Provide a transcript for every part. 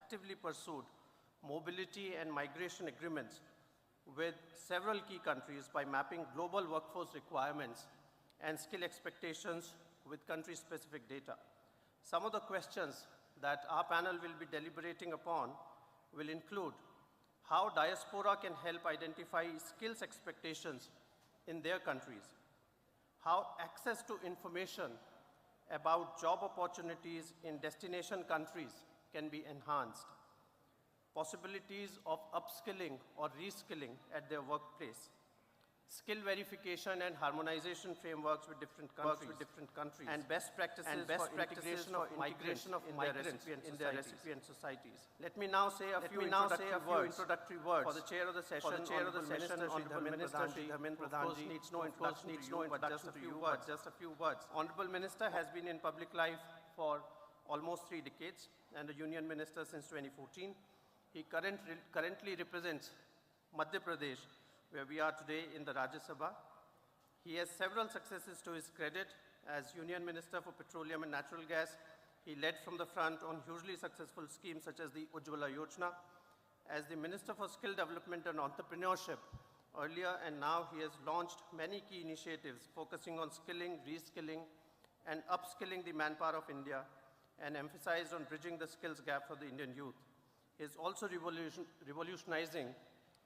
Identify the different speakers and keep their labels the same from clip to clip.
Speaker 1: actively pursued mobility and migration agreements with several key countries by mapping global workforce requirements and skill expectations with country-specific data. Some of the questions that our panel will be deliberating upon will include how diaspora can help identify skills expectations in their countries, how access to information about job opportunities in destination countries can be enhanced, possibilities of upskilling or reskilling at their workplace, skill verification and harmonization frameworks with different countries, and best practices for integration of migrants in their recipient societies. Let me now say a few introductory words for the chair of the session. Honorable Minister Shri Dharmendra Pradhan ji needs no introduction, but just a few words. Honorable Minister has been in public life for almost 3 decades and a Union Minister since 2014. He currently represents Madhya Pradesh, where we are today in the Rajya Sabha. He has several successes to his credit. As Union Minister for Petroleum and Natural Gas, he led from the front on hugely successful schemes such as the Ujjwala Yojana. As the Minister for Skill Development and Entrepreneurship earlier and now, he has launched many key initiatives focusing on skilling, reskilling, and upskilling the manpower of India, and emphasized on bridging the skills gap for the Indian youth. He is also revolutionizing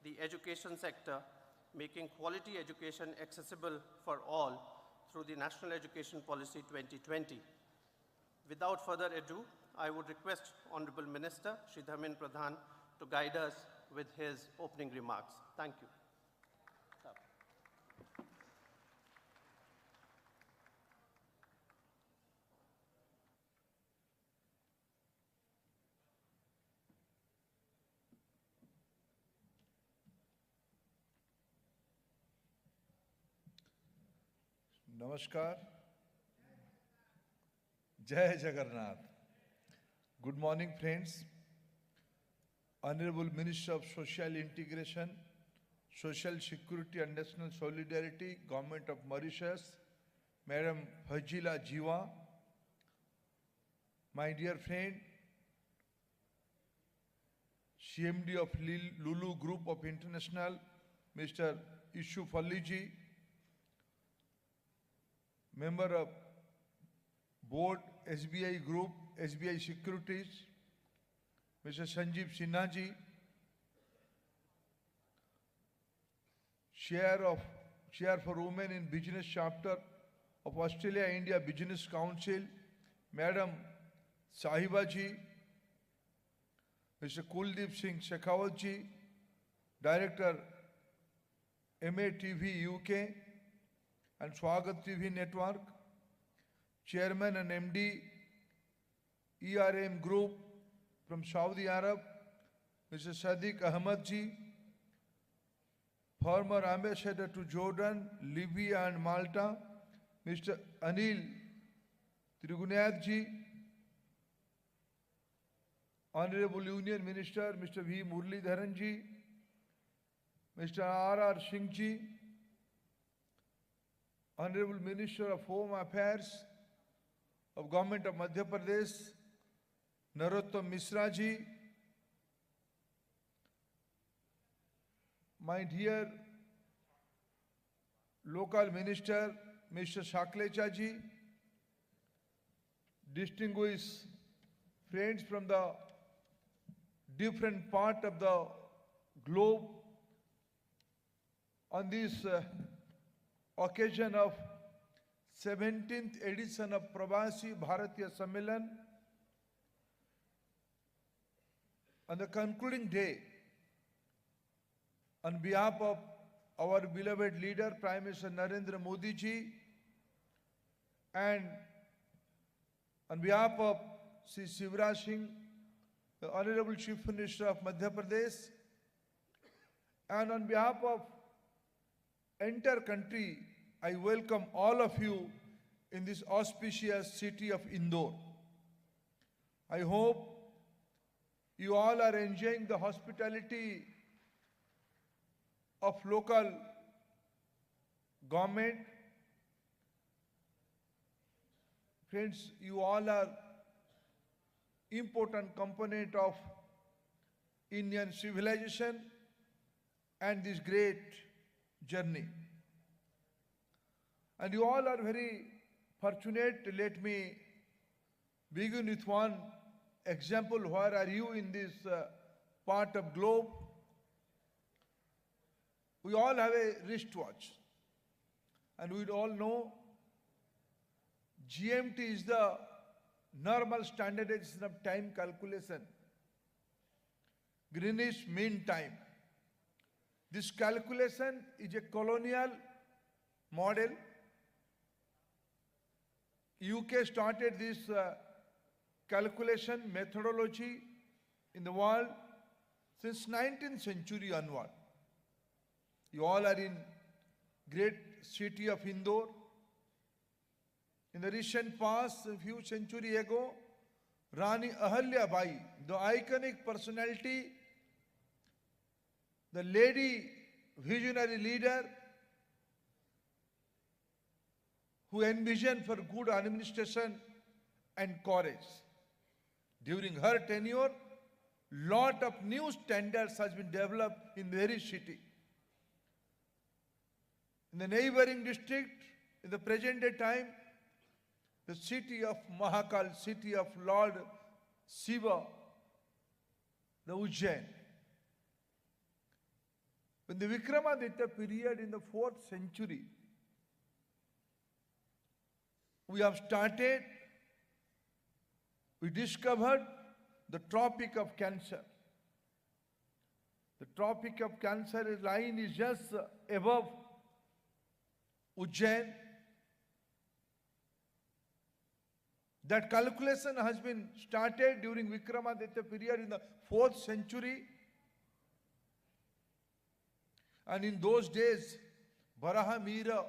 Speaker 1: the education sector, making quality education accessible for all through the National Education Policy 2020. Without further ado, I would request Honorable Minister Shri Dharmendra Pradhan to guide us with his opening remarks. Thank you.
Speaker 2: Namaskar. Jai Jagannath. Good morning, friends. Honorable Minister of Social Integration, Social Security and National Solidarity, Government of Mauritius, Madam Hajila Jiwa, my dear friend, CMD of Lulu Group of International, Mr. Ishu Falliji, Member of Board SBI Group, SBI Securities, Mr. Sanjeev Sinha ji, Chair for Women in Business Chapter of Australia-India Business Council, Madam Sahiba ji, Mr. Kuldeep Singh Shekhawat ji, Director MATV UK and Swagat TV Network, Chairman and MD ERM Group from Saudi Arab, Mr. Sadiq Ahmad ji, former Ambassador to Jordan, Libya and Malta, Mr. Anil Trigunath ji, Honorable Union Minister Mr. V. Muralidharan ji, Mr. R.R. Singh ji, Honorable Minister of Home Affairs of Government of Madhya Pradesh, Narottam Misra ji, my dear local minister, Mr. Shaklecha ji, distinguished friends from the different part of the globe, on this occasion of 17th edition of Pravasi Bharatiya Sammelan, on the concluding day, on behalf of our beloved leader, Prime Minister Narendra Modi ji, and on behalf of Sri Shivraj Singh, the Honorable Chief Minister of Madhya Pradesh, and on behalf of entire country, I welcome all of you in this auspicious city of Indore. I hope you all are enjoying the hospitality of local government. Friends, you all are important component of Indian civilization and this great journey. And you all are very fortunate. Let me begin with one example. Where are you in this part of globe? We all have a wristwatch. And we all know GMT is the normal standardization of time calculation. Greenwich Mean Time. This calculation is a colonial model. UK started this calculation methodology in the world since 19th century onward. You all are in great city of Indore. In the recent past, a few centuries ago, Rani Ahalya Bai, the iconic personality, the lady visionary leader who envisioned for good administration and courage. During her tenure, lot of new standards has been developed in the very city. In the neighboring district, in the present day time, the city of Mahakal, city of Lord Shiva, the Ujjain. In the Vikramaditya period in the 4th century, we discovered the Tropic of Cancer. The Tropic of Cancer line is just above Ujjain. That calculation has been started during Vikramaditya period in the 4th century. And in those days, Barahamira,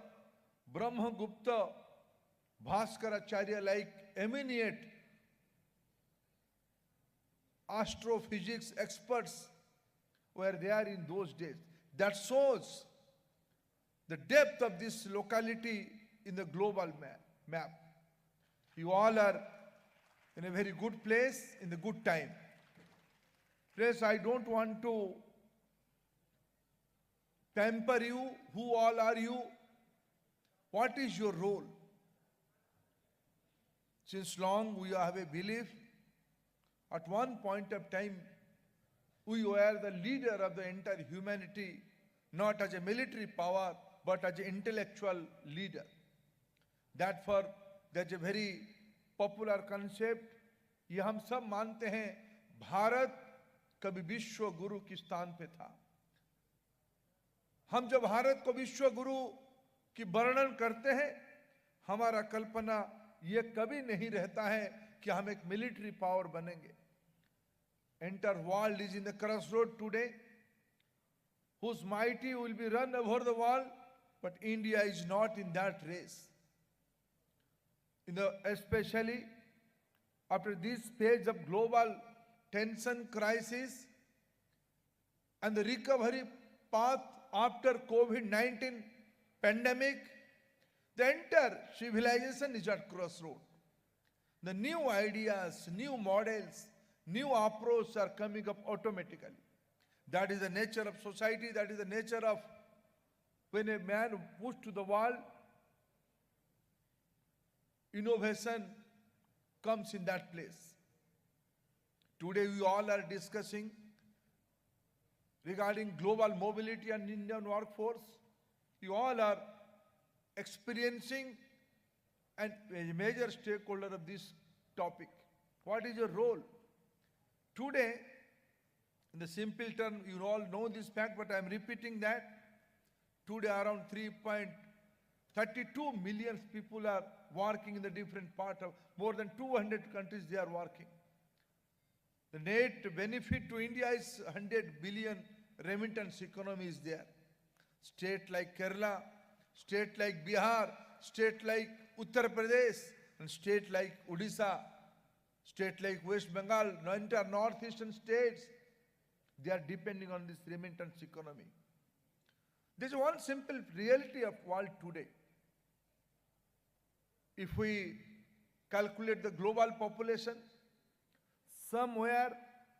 Speaker 2: Brahmagupta, Bhaskaracharya, like eminent astrophysics experts were there in those days. That shows the depth of this locality in the global map. You all are in a very good place, in the good time. Friends, I don't want to pamper you. Who all are you? What is your role? Since long we have a belief, at one point of time, we were the leader of the entire humanity, not as a military power, but as an intellectual leader. Therefore, there's a very popular concept. ये हम सब मानते हैं, भारत कभी विश्व गुरु की स्थान पे था. हम जब भारत को विश्व गुरु की वर्णन करते हैं, हमारा कल्पना ये कभी नहीं रहता है कि हम एक मिलिट्री पावर बनेंगे. Entire world is in the crossroad today, whose mighty will be run over the world, but India is not in that race. Especially after this phase of global tension crisis and the recovery path after COVID-19 pandemic, the entire civilization is at crossroad. The new ideas, new models, new approaches are coming up automatically. That is the nature of society, that is the nature of when a man puts to the world, innovation comes in that place. Today we all are discussing regarding global mobility and Indian workforce. You all are experiencing and a major stakeholder of this topic. What is your role? Today, in the simple term, you all know this fact, but I am repeating that. Today around 3.32 million people are working in the different part of more than 200 countries they are working. The net benefit to India is 100 billion remittance economy is there. State like Kerala, state like Bihar, state like Uttar Pradesh, and state like Odisha, state like West Bengal, entire northeastern states, they are depending on this remittance economy. There is one simple reality of world today. If we calculate the global population, somewhere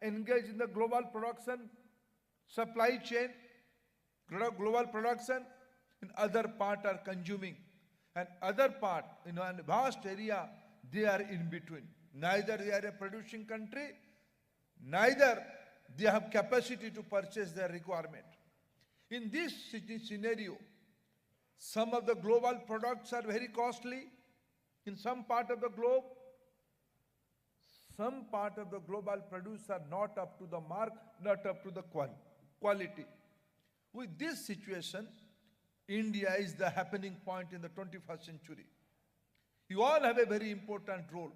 Speaker 2: engaged in the global production, supply chain, global production, and other part are consuming. And other part, in a vast area, they are in between. Neither they are a producing country, neither they have capacity to purchase their requirement. In this scenario, some of the global products are very costly in some part of the globe. Some part of the global produce are not up to the mark, not up to the quality. With this situation, India is the happening point in the 21st century. You all have a very important role.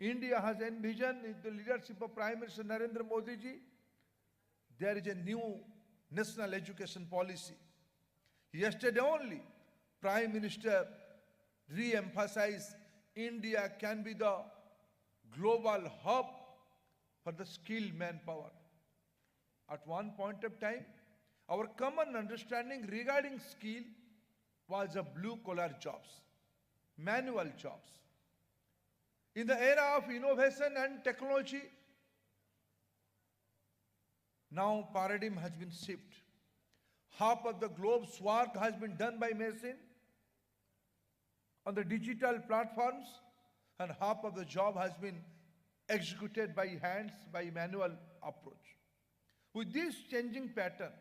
Speaker 2: India has envisioned, with the leadership of Prime Minister Narendra Modi ji, there is a new national education policy. Yesterday only, Prime Minister re-emphasized India can be the global hub for the skilled manpower. At one point of time, our common understanding regarding skill was the blue-collar jobs, manual jobs. In the era of innovation and technology, now paradigm has been shifted. Half of the globe's work has been done by machine on the digital platforms, and half of the job has been executed by hands, by manual approach. With this changing pattern,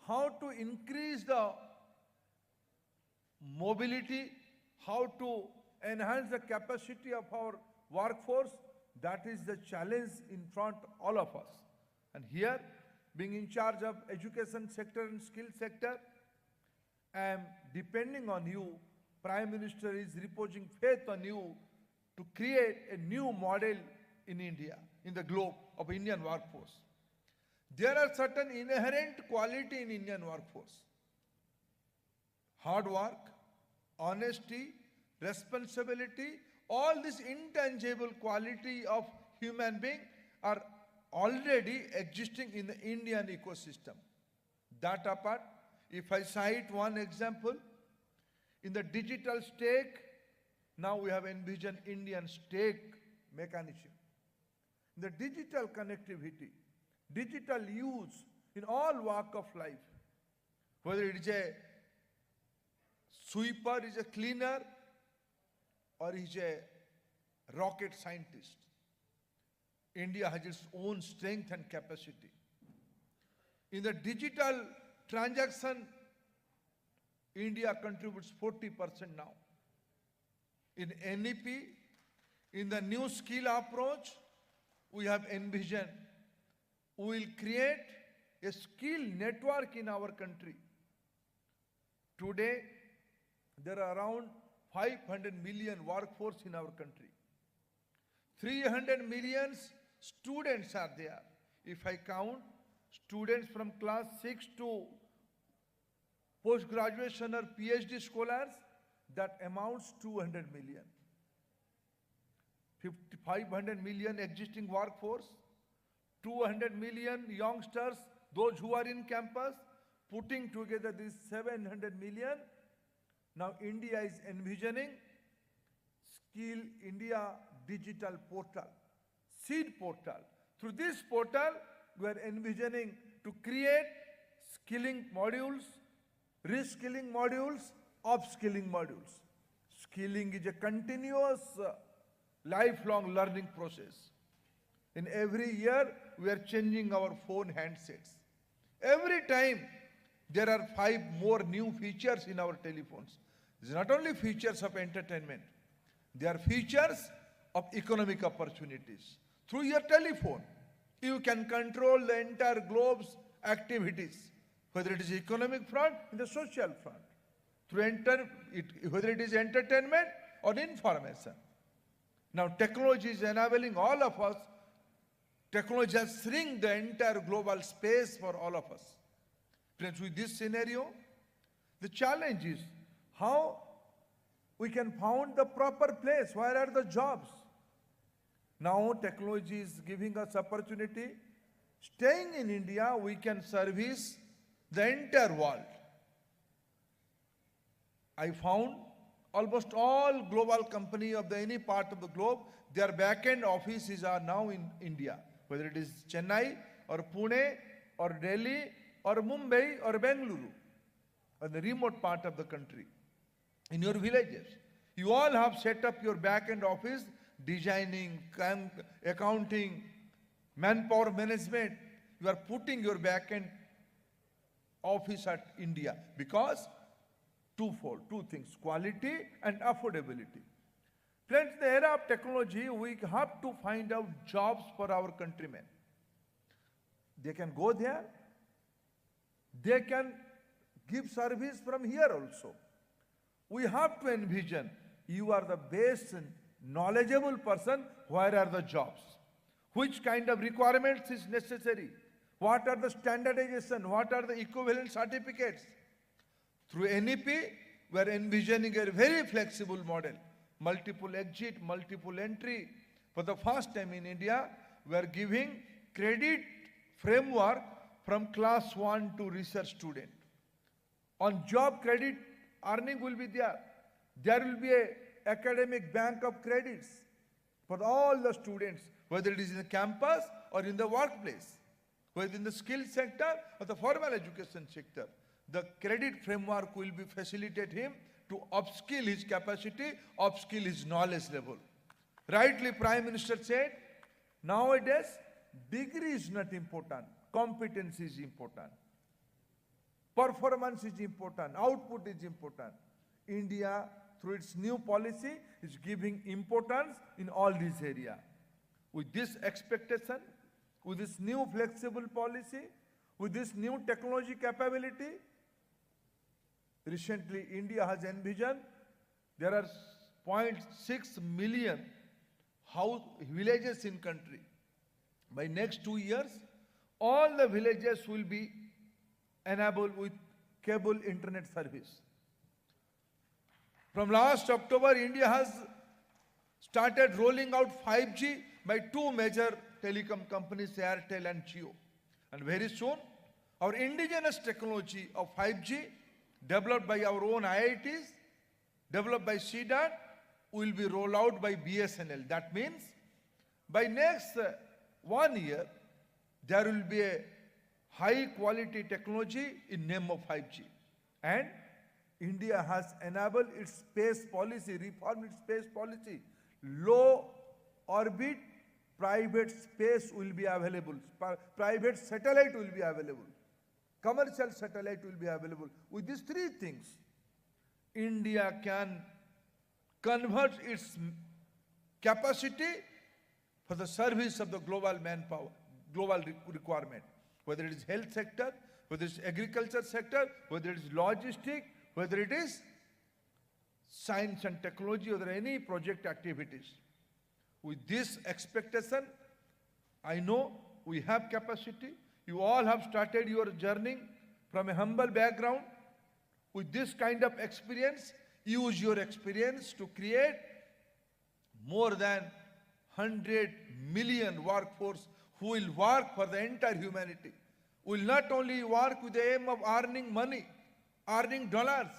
Speaker 2: how to increase the mobility, how to enhance the capacity of our workforce, that is the challenge in front of all of us. And here, being in charge of education sector and skill sector, I am depending on you. Prime Minister is reposing faith on you to create a new model in India, in the globe of Indian workforce. There are certain inherent quality in Indian workforce. Hard work, honesty, responsibility, all these intangible quality of human being are already existing in the Indian ecosystem. That apart, if I cite one example, in the digital stake, now we have envisioned Indian stake mechanism. In the digital connectivity, digital use in all walk of life, whether it is a sweeper, is a cleaner, or is a rocket scientist. India has its own strength and capacity. In the digital transaction, India contributes 40% now. In NEP, in the new skill approach, we have envisioned we will create a skill network in our country. Today, there are around 500 million workforce in our country. 300 million students are there. If I count students from class 6 to post-graduation or PhD scholars, that amounts 200 million. 500 million existing workforce, 200 million youngsters, those who are in campus, putting together this 700 million. Now India is envisioning Skill India Digital Portal, seed portal. Through this portal, we are envisioning to create skilling modules, reskilling modules, upskilling modules. Skilling is a continuous lifelong learning process. In every year, we are changing our phone handsets. Every time, there are 5 more new features in our telephones. It's not only features of entertainment. They are features of economic opportunities. Through your telephone, you can control the entire globe's activities, whether it is economic front and the social front. Whether it is entertainment or information. Now technology is enabling all of us. Technology has shrunk the entire global space for all of us. Friends, with this scenario, the challenge is how we can find the proper place. Where are the jobs? Now technology is giving us opportunity. Staying in India, we can service the entire world. I found almost all global companies of any part of the globe, their back-end offices are now in India. whether it is Chennai or Pune or Delhi or Mumbai or Bengaluru, or the remote part of the country, in your villages. You all have set up your back-end office, designing, accounting, manpower management. You are putting your back-end office at India because twofold, two things, quality and affordability. Friends, in the era of technology, we have to find out jobs for our countrymen. They can go there. They can give service from here also. We have to envision, you are the best and knowledgeable person, where are the jobs? Which kind of requirements is necessary? What are the standardization? What are the equivalent certificates? Through NEP, we are envisioning a very flexible model. Multiple exit, multiple entry. For the first time in India, we are giving credit framework from class 1 to research student. On job credit, earning will be there. There will be an academic bank of credits for all the students, whether it is in the campus or in the workplace, whether in the skill sector or the formal education sector. The credit framework will be facilitate him to upskill his capacity, upskill his knowledge level. Rightly, Prime Minister said, nowadays, degree is not important, competence is important. Performance is important, output is important. India, through its new policy, is giving importance in all these areas. With this expectation, with this new flexible policy, with this new technology capability, recently India has envisioned there are 0.6 million villages in country. By next 2 years, all the villages will be enabled with cable internet service. From last October, India has started rolling out 5G by two major telecom companies, Airtel and Jio. And very soon, our indigenous technology of 5G, developed by our own IITs, developed by CDAT, will be rolled out by BSNL. That means, by next 1 year, there will be a high quality technology in name of 5G. And India has enabled its space policy, reformed its space policy. Low orbit private space will be available. Private satellite will be available. Commercial satellite will be available. With these three things, India can convert its capacity for the service of the global manpower, global requirement. Whether it is health sector, whether it is agriculture sector, whether it is logistic, whether it is science and technology, or any project activities. With this expectation, I know we have capacity. You all have started your journey from a humble background. With this kind of experience, use your experience to create more than 100 million workforce who will work for the entire humanity. Will not only work with the aim of earning money, earning dollars,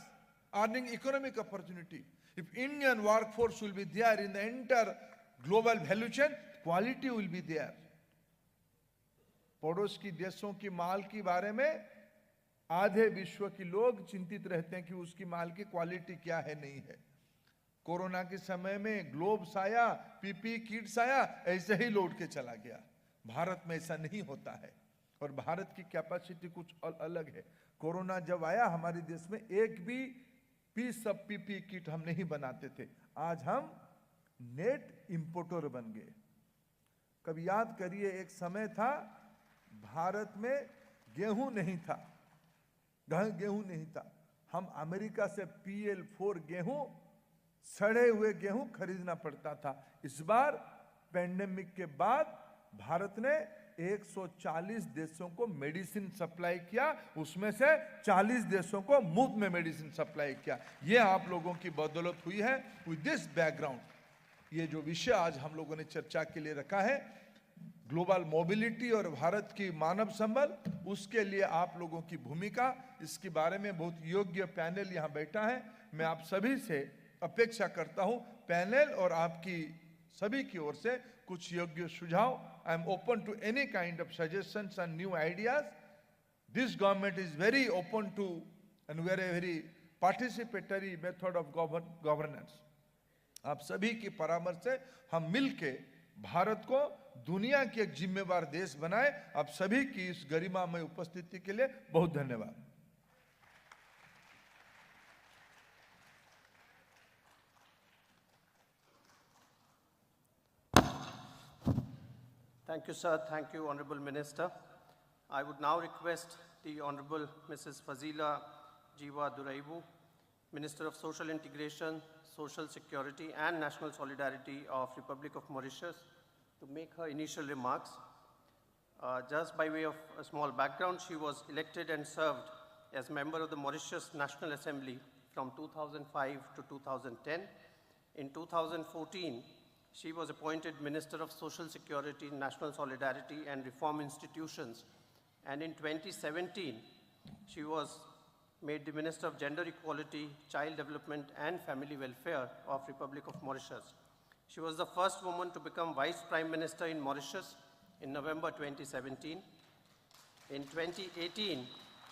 Speaker 2: earning economic opportunity. If Indian workforce will be there in the entire global value chain, quality will be there. पड़ोस की देशों की माल के बारे में आधे विश्व के लोग चिंतित रहते हैं कि उसकी माल की क्वालिटी क्या है, नहीं है। कोरोना के समय में ग्लोव्स आया, पीपी किट्स आया, ऐसे ही लौट के चला गया। भारत में ऐसा नहीं होता है और भारत की कैपेसिटी कुछ अलग है। कोरोना जब आया हमारे देश में एक भी पीस ऑफ पीपी किट हम नहीं बनाते थे। आज हम नेट इंपोर्टर बन गए। कभी याद करिए, एक समय था भारत में गेहूं नहीं था, गेहूं नहीं था। हम अमेरिका से PL4 गेहूं, सड़े हुए गेहूं खरीदना पड़ता था। इस बार पेंडेमिक के बाद भारत ने 140 देशों को मेडिसिन सप्लाई किया, उसमें से 40 देशों को मुफ्त में मेडिसिन सप्लाई किया। ये आप लोगों की बदौलत हुई है। विद दिस बैकग्राउंड, ये जो विषय आज हम लोगों ने चर्चा के लिए रखा है, ग्लोबल मोबिलिटी और भारत की मानव संबल, उसके लिए आप लोगों की भूमिका, इसके बारे में बहुत योग्य पैनल यहाँ बैठा है। मैं आप सभी से अपेक्षा करता हूँ पैनल और आपकी सभी की ओर से कुछ योग्य सुझाव I'm open to any kind of suggestions and new ideas. This government is very open to and we are a very participatory method of governance. आप सभी की परामर्श से हम मिलके भारत को दुनिया की एक जिम्मेवार देश बनाए। आप सभी की इस गरिमामय उपस्थिति के लिए बहुत धन्यवाद।
Speaker 1: Thank you, sir. Thank you, Honorable Minister. I would now request the Honorable Mrs. Fazila Jiwa Duraibu, Minister of Social Integration, Social Security and National Solidarity of Republic of Mauritius, to make her initial remarks. Just by way of a small background, she was elected and served as member of the Mauritius National Assembly from 2005 to 2010. In 2014, she was appointed Minister of Social Security, National Solidarity and Reform Institutions. And in 2017, she was made the Minister of Gender Equality, Child Development and Family Welfare of Republic of Mauritius. She was the first woman to become Vice Prime Minister in Mauritius in November 2017. In 2018,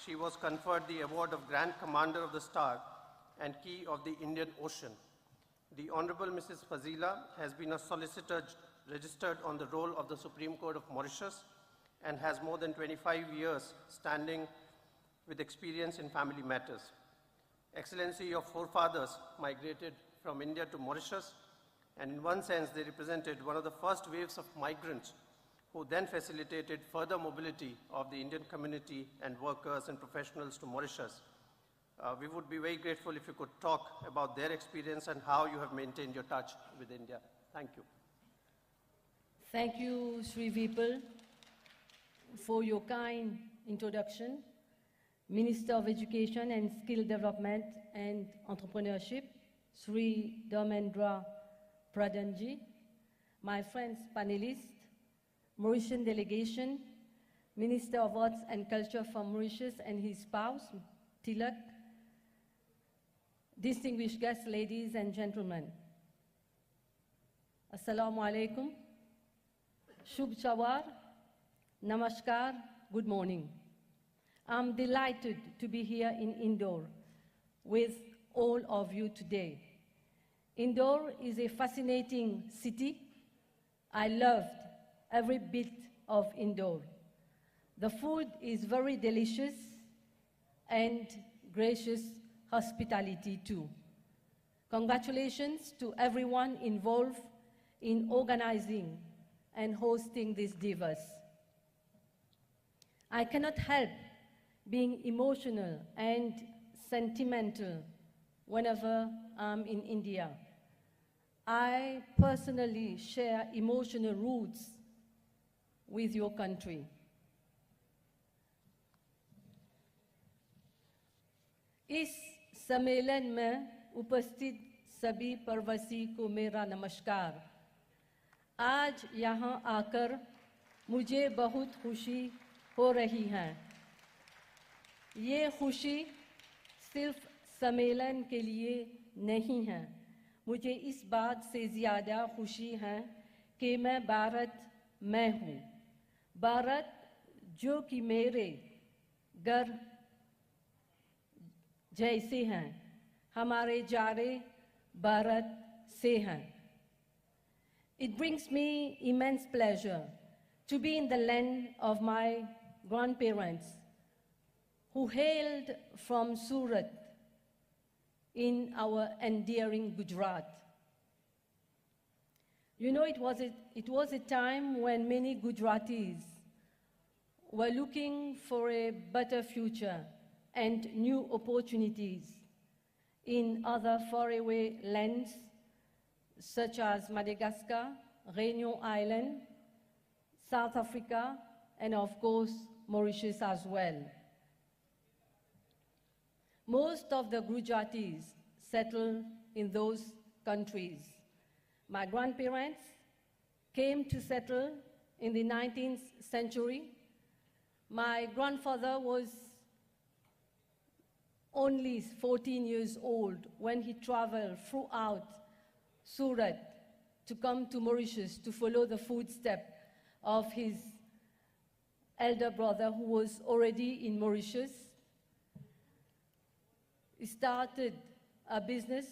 Speaker 1: she was conferred the award of Grand Commander of the Star and Key of the Indian Ocean. The Honorable Mrs. Fazila has been a solicitor registered on the roll of the Supreme Court of Mauritius and has more than 25 years standing with experience in family matters. Excellency, your forefathers migrated from India to Mauritius, and in one sense, they represented one of the first waves of migrants who then facilitated further mobility of the Indian community and workers and professionals to Mauritius. We would be very grateful if you could talk about their experience and how you have maintained your touch with India. Thank you.
Speaker 3: Thank you, Sri Vipul, for your kind introduction. Minister of Education and Skill Development and Entrepreneurship, Sri Dharmendra Pradhanji, my friends panelists, Mauritian delegation, Minister of Arts and Culture from Mauritius and his spouse, Tilak, distinguished guests, ladies and gentlemen. Assalamu alaikum, Shubh Chawar, Namaskar, good morning. I'm delighted to be here in Indore with all of you today. Indore is a fascinating city. I loved every bit of Indore. The food is very delicious and gracious hospitality too. Congratulations to everyone involved in organizing and hosting these divas. I cannot help being emotional and sentimental whenever I'm in India. I personally share emotional roots with your country. इस सम्मेलन में उपस्थित सभी प्रवासी को मेरा नमस्कार। आज यहाँ आकर मुझे बहुत खुशी हो रही है। ये खुशी सिर्फ सम्मेलन के लिए नहीं है, मुझे इस बात से ज़्यादा खुशी है कि मैं भारत में हूँ। भारत जो कि मेरे घर जैसे हैं, हमारे जारे भारत से हैं। It brings me immense pleasure to be in the land of my grandparents who hailed from Surat in our endearing Gujarat. You know, it was a time when many Gujaratis were looking for a better future and new opportunities in other faraway lands such as Madagascar, Réunion Island, South Africa, and of course, Mauritius as well. Most of the Gujaratis settled in those countries. My grandparents came to settle in the 19th century. My grandfather was only 14 years old when he traveled throughout Surat to come to Mauritius to follow the footsteps of his elder brother who was already in Mauritius. He started a business,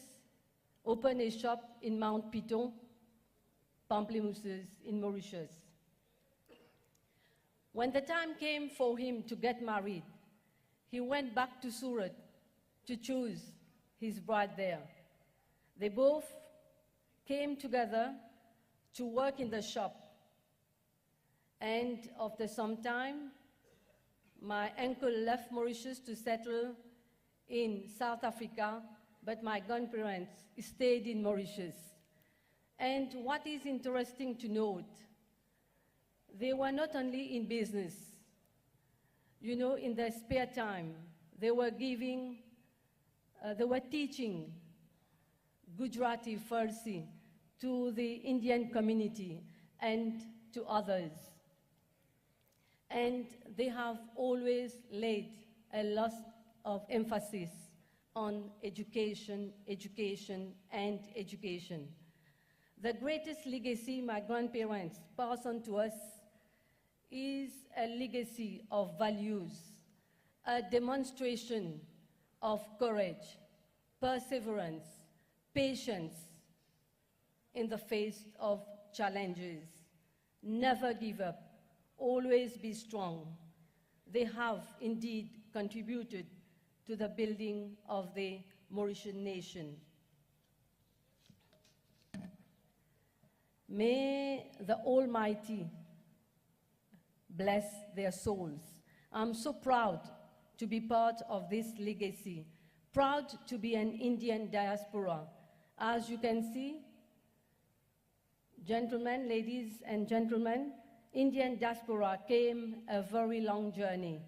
Speaker 3: opened a shop in Mount Piton, Pamplemousses in Mauritius. When the time came for him to get married, he went back to Surat to choose his bride there. They both came together to work in the shop. And after some time, my uncle left Mauritius to settle in South Africa, but my grandparents stayed in Mauritius. And what is interesting to note, they were not only in business. You know, in their spare time, they were teaching Gujarati, Farsi to the Indian community and to others. And they have always laid a lot of emphasis on education, education, and education. The greatest legacy my grandparents passed on to us is a legacy of values, a demonstration of courage, perseverance, patience in the face of challenges. Never give up, always be strong. They have indeed contributed to the building of the Mauritian nation. May the Almighty bless their souls. I'm so proud to be part of this legacy, proud to be an Indian diaspora. As you can see, gentlemen, ladies and gentlemen, Indian diaspora came a very long journey.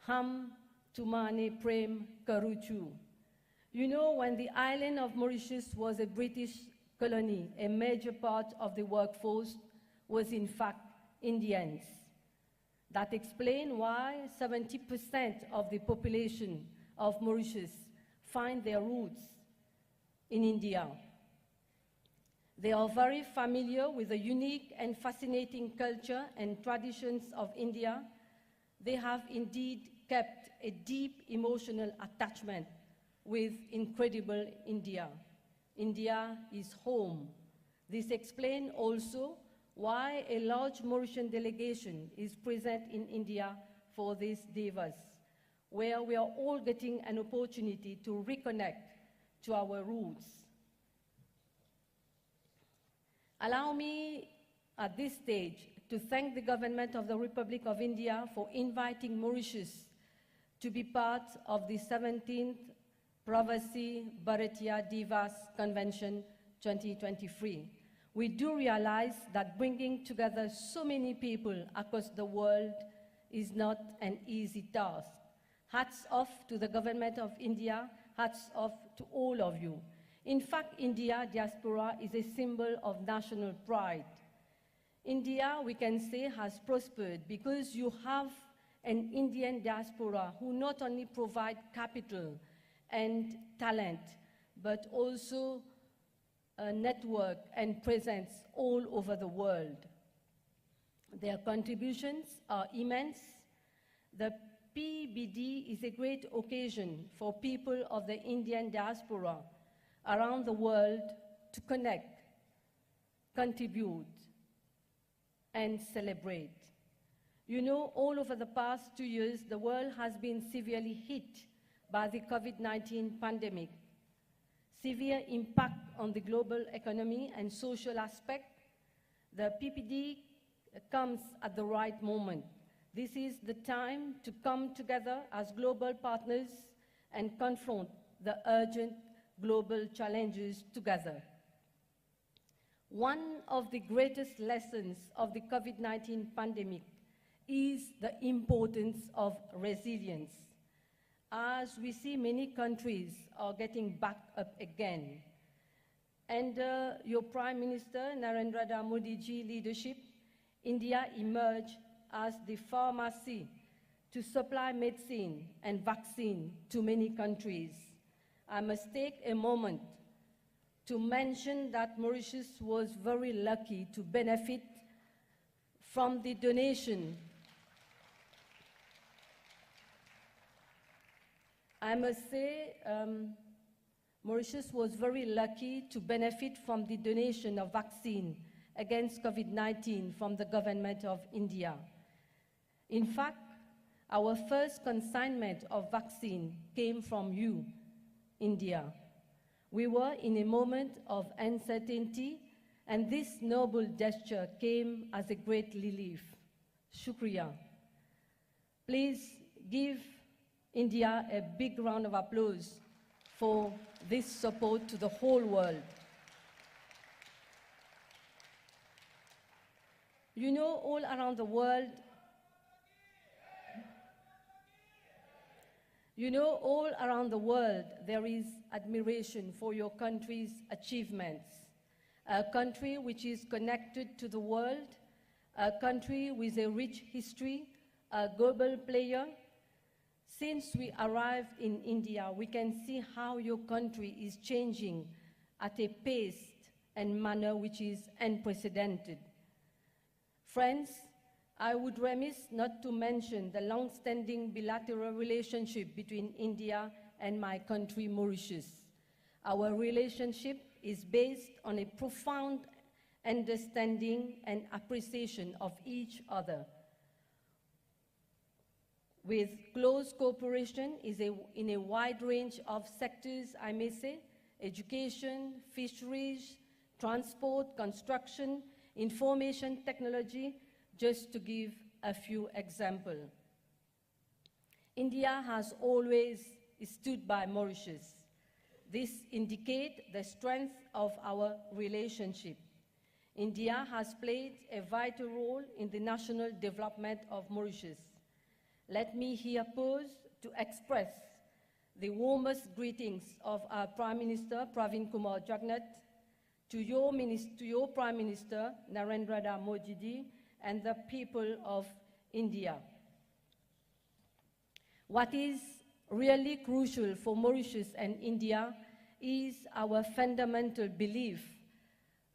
Speaker 3: Ham tumane prem karuchu. You know, when the island of Mauritius was a British colony, a major part of the workforce was in fact Indians. That explains why 70% of the population of Mauritius find their roots in India. They are very familiar with the unique and fascinating culture and traditions of India. They have indeed kept a deep emotional attachment with incredible India. India is home. This explains also why a large Mauritian delegation is present in India for these divas, where we are all getting an opportunity to reconnect to our roots. Allow me at this stage to thank the government of the Republic of India for inviting Mauritius to be part of the 17th Pravasi Bharatiya Divas Convention 2023. We do realize that bringing together so many people across the world is not an easy task. Hats off to the government of India, hats off to all of you. In fact, India diaspora is a symbol of national pride. India, we can say, has prospered because you have an Indian diaspora who not only provide capital and talent, but also a network and presence all over the world. Their contributions are immense. The PBD is a great occasion for people of the Indian diaspora around the world to connect, contribute, and celebrate. You know, all over the past 2 years, the world has been severely hit by the COVID-19 pandemic. Severe impact on the global economy and social aspect. The PPD comes at the right moment. This is the time to come together as global partners and confront the urgent global challenges together. One of the greatest lessons of the COVID-19 pandemic is the importance of resilience. As we see, many countries are getting back up again. Under your Prime Minister Narendra Modi ji leadership, India emerged as the pharmacy to supply medicine and vaccine to many countries. I must take a moment to mention that Mauritius was very lucky to benefit from the donation, I must say, Mauritius was very lucky to benefit from the donation of vaccine against COVID-19 from the government of India. In fact, our first consignment of vaccine came from you, India. We were in a moment of uncertainty, and this noble gesture came as a great relief. Shukriya. Please give India a big round of applause for this support to the whole world. You know, all around the world, there is admiration for your country's achievements. A country which is connected to the world, a country with a rich history, a global player. Since we arrived in India, we can see how your country is changing at a pace and manner which is unprecedented. Friends, I would remiss not to mention the long-standing bilateral relationship between India and my country, Mauritius. Our relationship is based on a profound understanding and appreciation of each other, with close cooperation in a wide range of sectors, I may say: education, fisheries, transport, construction, information technology, just to give a few examples. India has always stood by Mauritius. This indicates the strength of our relationship. India has played a vital role in the national development of Mauritius. Let me here pause to express the warmest greetings of our Prime Minister, Pravin Kumar Jagnnath, to your Prime Minister, Narendra Modi, and the people of India. What is really crucial for Mauritius and India is our fundamental belief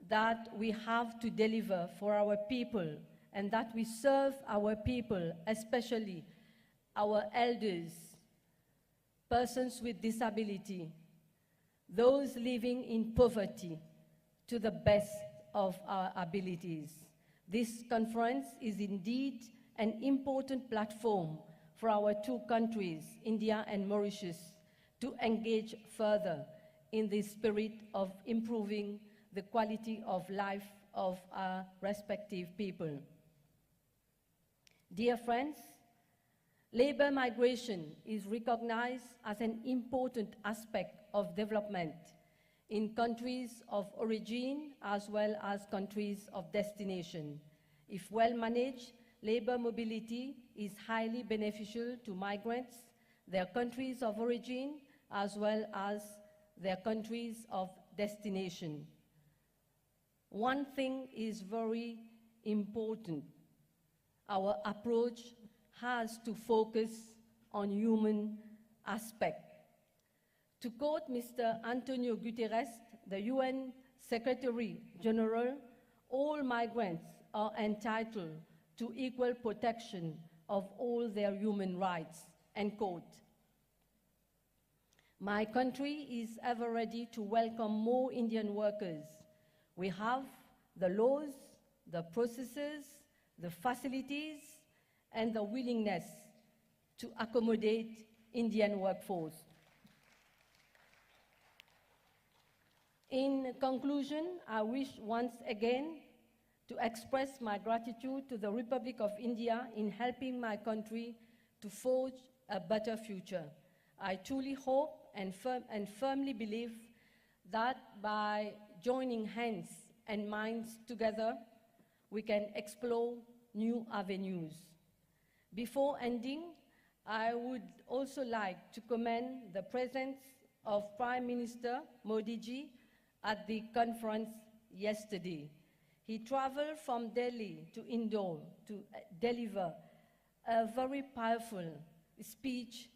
Speaker 3: that we have to deliver for our people and that we serve our people, especially our elders, persons with disability, those living in poverty, to the best of our abilities. This conference is indeed an important platform for our two countries, India and Mauritius, to engage further in the spirit of improving the quality of life of our respective people. Dear friends, labor migration is recognized as an important aspect of development in countries of origin as well as countries of destination. If well managed, labor mobility is highly beneficial to migrants, their countries of origin, as well as their countries of destination. One thing is very important. Our approach has to focus on human aspect. To quote Mr. Antonio Guterres, the UN Secretary General, all migrants are entitled to equal protection of all their human rights, end quote. My country is ever ready to welcome more Indian workers. We have the laws, the processes, the facilities, and the willingness to accommodate Indian workforce. In conclusion, I wish once again to express my gratitude to the Republic of India in helping my country to forge a better future. I truly hope and firmly believe that by joining hands and minds together, we can explore new avenues. Before ending, I would also like to commend the presence of Prime Minister Modi ji at the conference yesterday. He traveled from Delhi to Indore to deliver a very powerful speech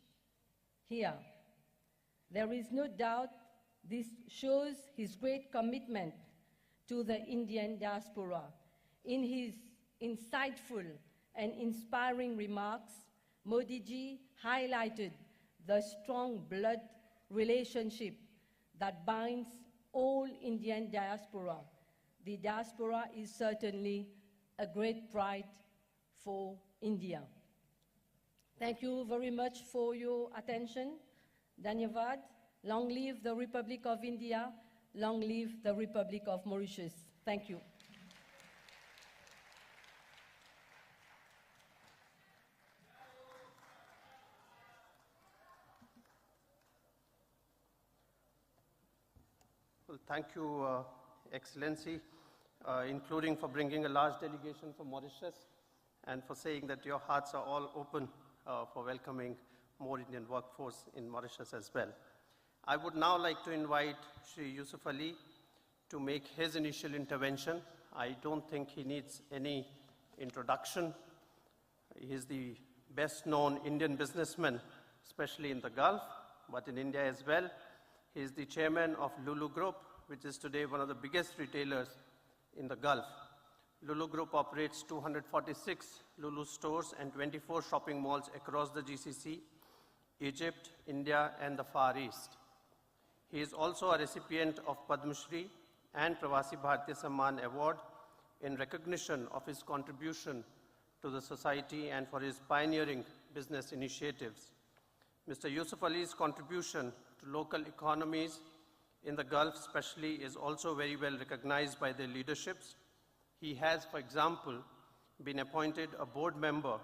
Speaker 3: here. There is no doubt this shows his great commitment to the Indian diaspora. In his insightful and inspiring remarks, Modi ji highlighted the strong blood relationship that binds all Indian diaspora. The diaspora is certainly a great pride for India. Thank you very much for your attention. Dhanyavad. Long live the Republic of India. Long live the Republic of Mauritius. Thank you.
Speaker 1: Well, thank you, Excellency, including for bringing a large delegation from Mauritius and for saying that your hearts are all open for welcoming more Indian workforce in Mauritius as well. I would now like to invite Shri Yusuf Ali to make his initial intervention. I don't think he needs any introduction. He is the best known Indian businessman, especially in the Gulf, but in India as well. He is the chairman of Lulu Group, which is today one of the biggest retailers in the Gulf. Lulu Group operates 246 Lulu stores and 24 shopping malls across the GCC, Egypt, India, and the Far East. He is also a recipient of Padma Shri and Pravasi Bharatiya Samman Award in recognition of his contribution to the society and for his pioneering business initiatives. Mr. Yusuf Ali's contribution to local economies in the Gulf especially is also very well recognized by their leaderships. He has, for example, been appointed a board member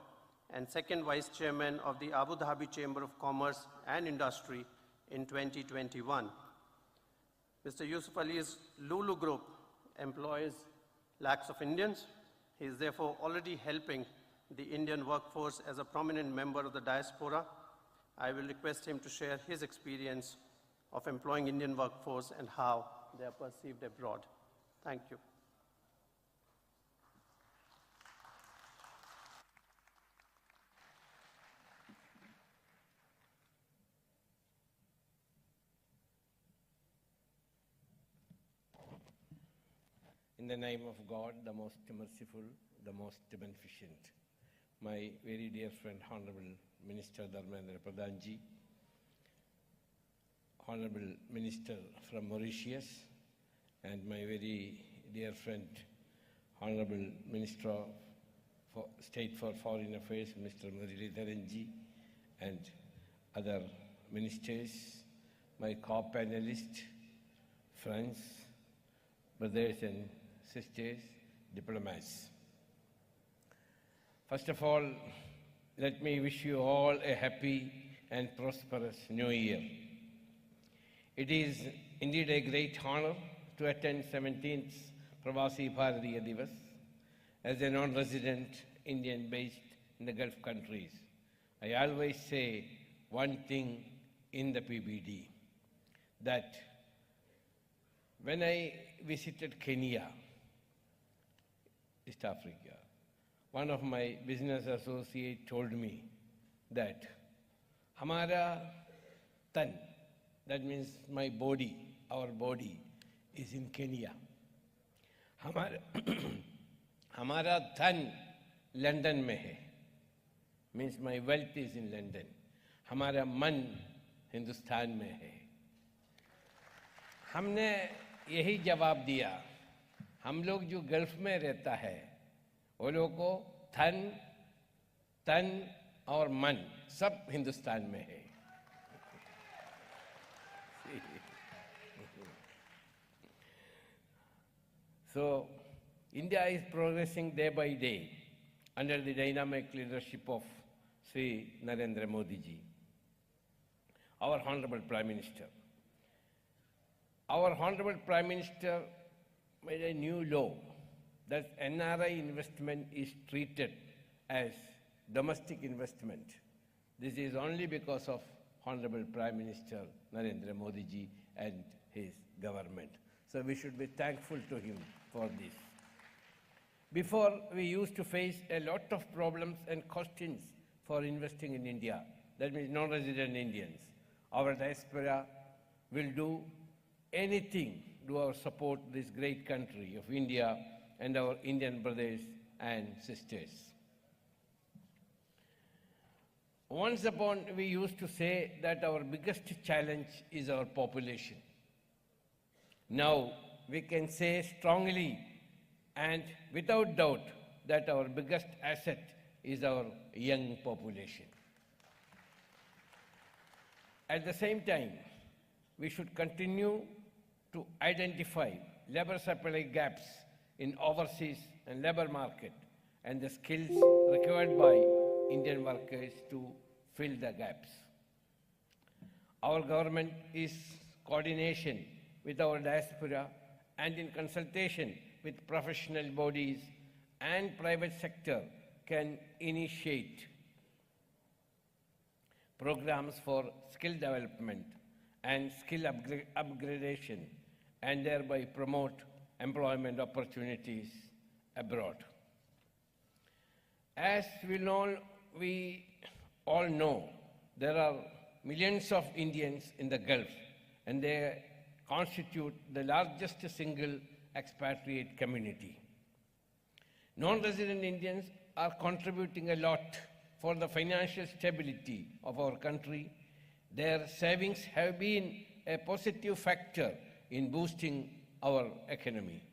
Speaker 1: and second vice chairman of the Abu Dhabi Chamber of Commerce and Industry in 2021. Mr. Yusuf Ali's Lulu Group employs lakhs of Indians. He is therefore already helping the Indian workforce as a prominent member of the diaspora. I will request him to share his experience of employing Indian workforce and how they are perceived abroad. Thank you.
Speaker 4: In the name of God, the most merciful, the most beneficent, my very dear friend, Honorable Minister Dharmendra Pradhanji, Honorable Minister from Mauritius, and my very dear friend, Honorable Minister of State for Foreign Affairs, Mr. Muralidharanji, and other ministers, my co-panelists, friends, brothers and sisters, diplomats. First of all, let me wish you all a happy and prosperous New Year. It is indeed a great honor to attend 17th Pravasi Bharatiya Divas as a non-resident Indian based in the Gulf countries. I always say one thing in the PBD, that when I visited Kenya, East Africa, one of my business associates told me that Hamara tan, that means my body, our body, is in Kenya. Hamara dhan London mein hai, means my wealth is in London. Hamara man Hindustan mein hai. हमने यही जवाब दिया, हम लोग जो gulf में रहता है वो लोगों को धन, तन और मन सब हिंदुस्तान में है. So India is progressing day by day under the dynamic leadership of Sri Narendra Modi ji, our Honorable Prime Minister. Our Honorable Prime Minister made a new law that NRI investment is treated as domestic investment. This is only because of Honorable Prime Minister Narendra Modi ji and his government. So we should be thankful to him for this. Before, we used to face a lot of problems and questions for investing in India. That means non-resident Indians. Our diaspora will do anything to support this great country of India and our Indian brothers and sisters. Once upon, we used to say that our biggest challenge is our population. Now, we can say strongly and without doubt that our biggest asset is our young population. At the same time, we should continue to identify labor supply gaps in overseas and labor market and the skills required by Indian workers to fill the gaps. Our government is coordination with our diaspora and in consultation with professional bodies and private sector can initiate programs for skill development and skill upgradation and thereby promote employment opportunities abroad. As we all know, there are millions of Indians in the Gulf, and they constitute the largest single expatriate community. Non-resident Indians are contributing a lot for the financial stability of our country. Their savings have been a positive factor in boosting our economy.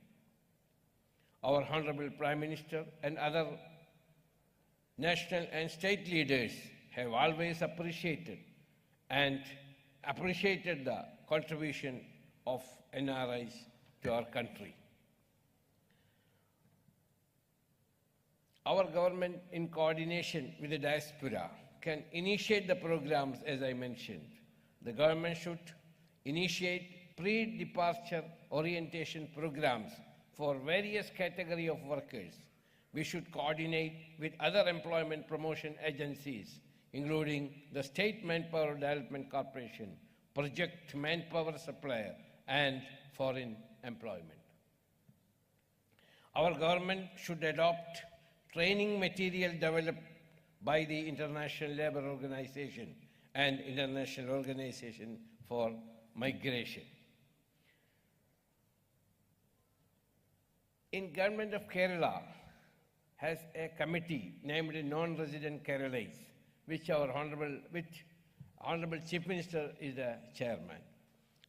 Speaker 4: Our Honorable Prime Minister and other national and state leaders have always appreciated the contribution of NRIs to our country. Our government, in coordination with the diaspora, can initiate the programs as I mentioned. The government should initiate pre-departure orientation programs for various categories of workers. We should coordinate with other employment promotion agencies, including the State Manpower Development Corporation, Project Manpower Supplier, and Foreign Employment. Our government should adopt training material developed by the International Labour Organization and International Organization for Migration. In Government of Kerala has a committee named Non-Resident Keralais, which Honorable Chief Minister is the chairman.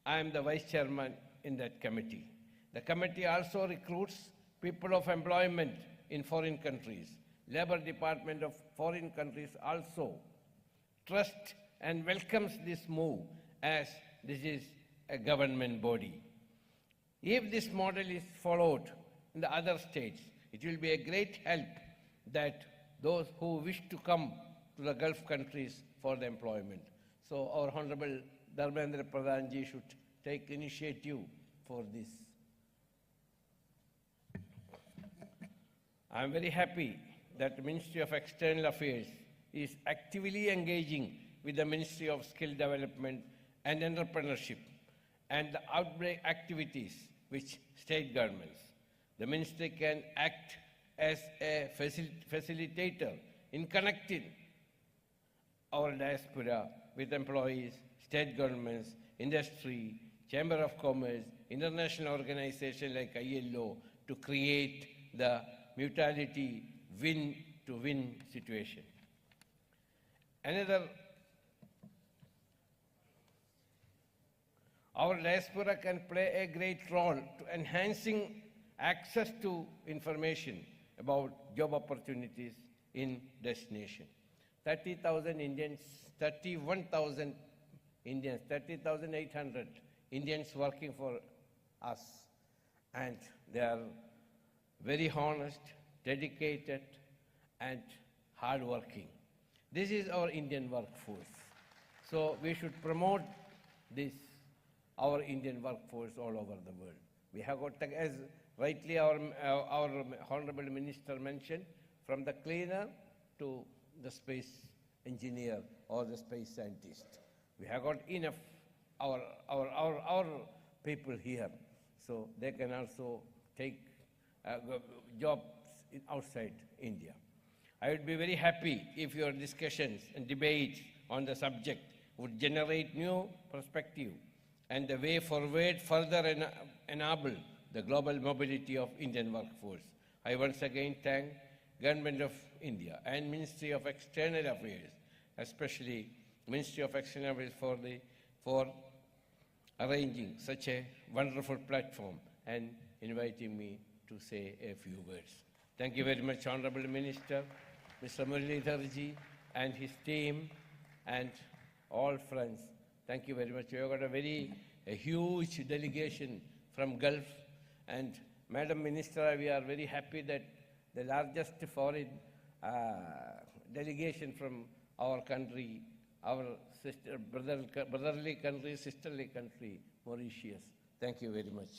Speaker 4: I am the vice chairman in that committee. The committee also recruits people of employment in foreign countries. Labor Department of foreign countries also trusts and welcomes this move as this is a government body. If this model is followed in the other states, it will be a great help that those who wish to come to the Gulf countries for the employment. So our Honorable Dharmendra Pradhanji should take initiative for this. I am very happy that the Ministry of External Affairs is actively engaging with the Ministry of Skill Development and Entrepreneurship and the outbreak activities with state governments. The Ministry can act as a facilitator in connecting our diaspora with employees, state governments, industry, Chamber of Commerce, international organizations like ILO to create the mutuality win-to-win situation. Our diaspora can play a great role to enhancing access to information about job opportunities in destination. 30,000 Indians, 31,000 Indians, 30,800 Indians working for us, and they are very honest, dedicated, and hardworking. This is our Indian workforce. So we should promote this, our Indian workforce all over the world. We have got, as rightly our Honorable Minister mentioned, from the cleaner to the space engineer or the space scientist. We have got enough our people here, so they can also take jobs outside India. I would be very happy if your discussions and debates on the subject would generate new perspective and the way forward further enable the global mobility of Indian workforce. I once again thank Government of India and Ministry of External Affairs, especially Ministry of External Affairs for arranging such a wonderful platform and inviting me to say a few words. Thank you very much, Honorable Minister, Mr. Muralidharji and his team, and all friends. Thank you very much. We have got a huge delegation from Gulf, and Madam Minister, we are very happy that the largest foreign delegation from our country, our brotherly country, sisterly country, Mauritius. Thank you very much.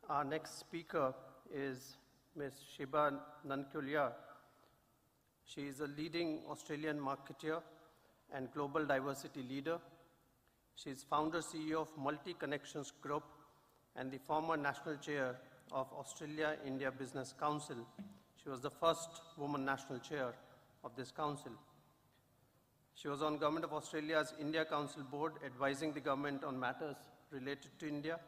Speaker 1: Our next speaker is Ms. Shiba Nankulia. She is a leading Australian marketeer and global diversity leader. She is founder CEO of Multi Connections Group and the former national chair of Australia-India Business Council. She was the first woman national chair of this council. She was on Government of Australia's India Council board advising the government on matters related to India.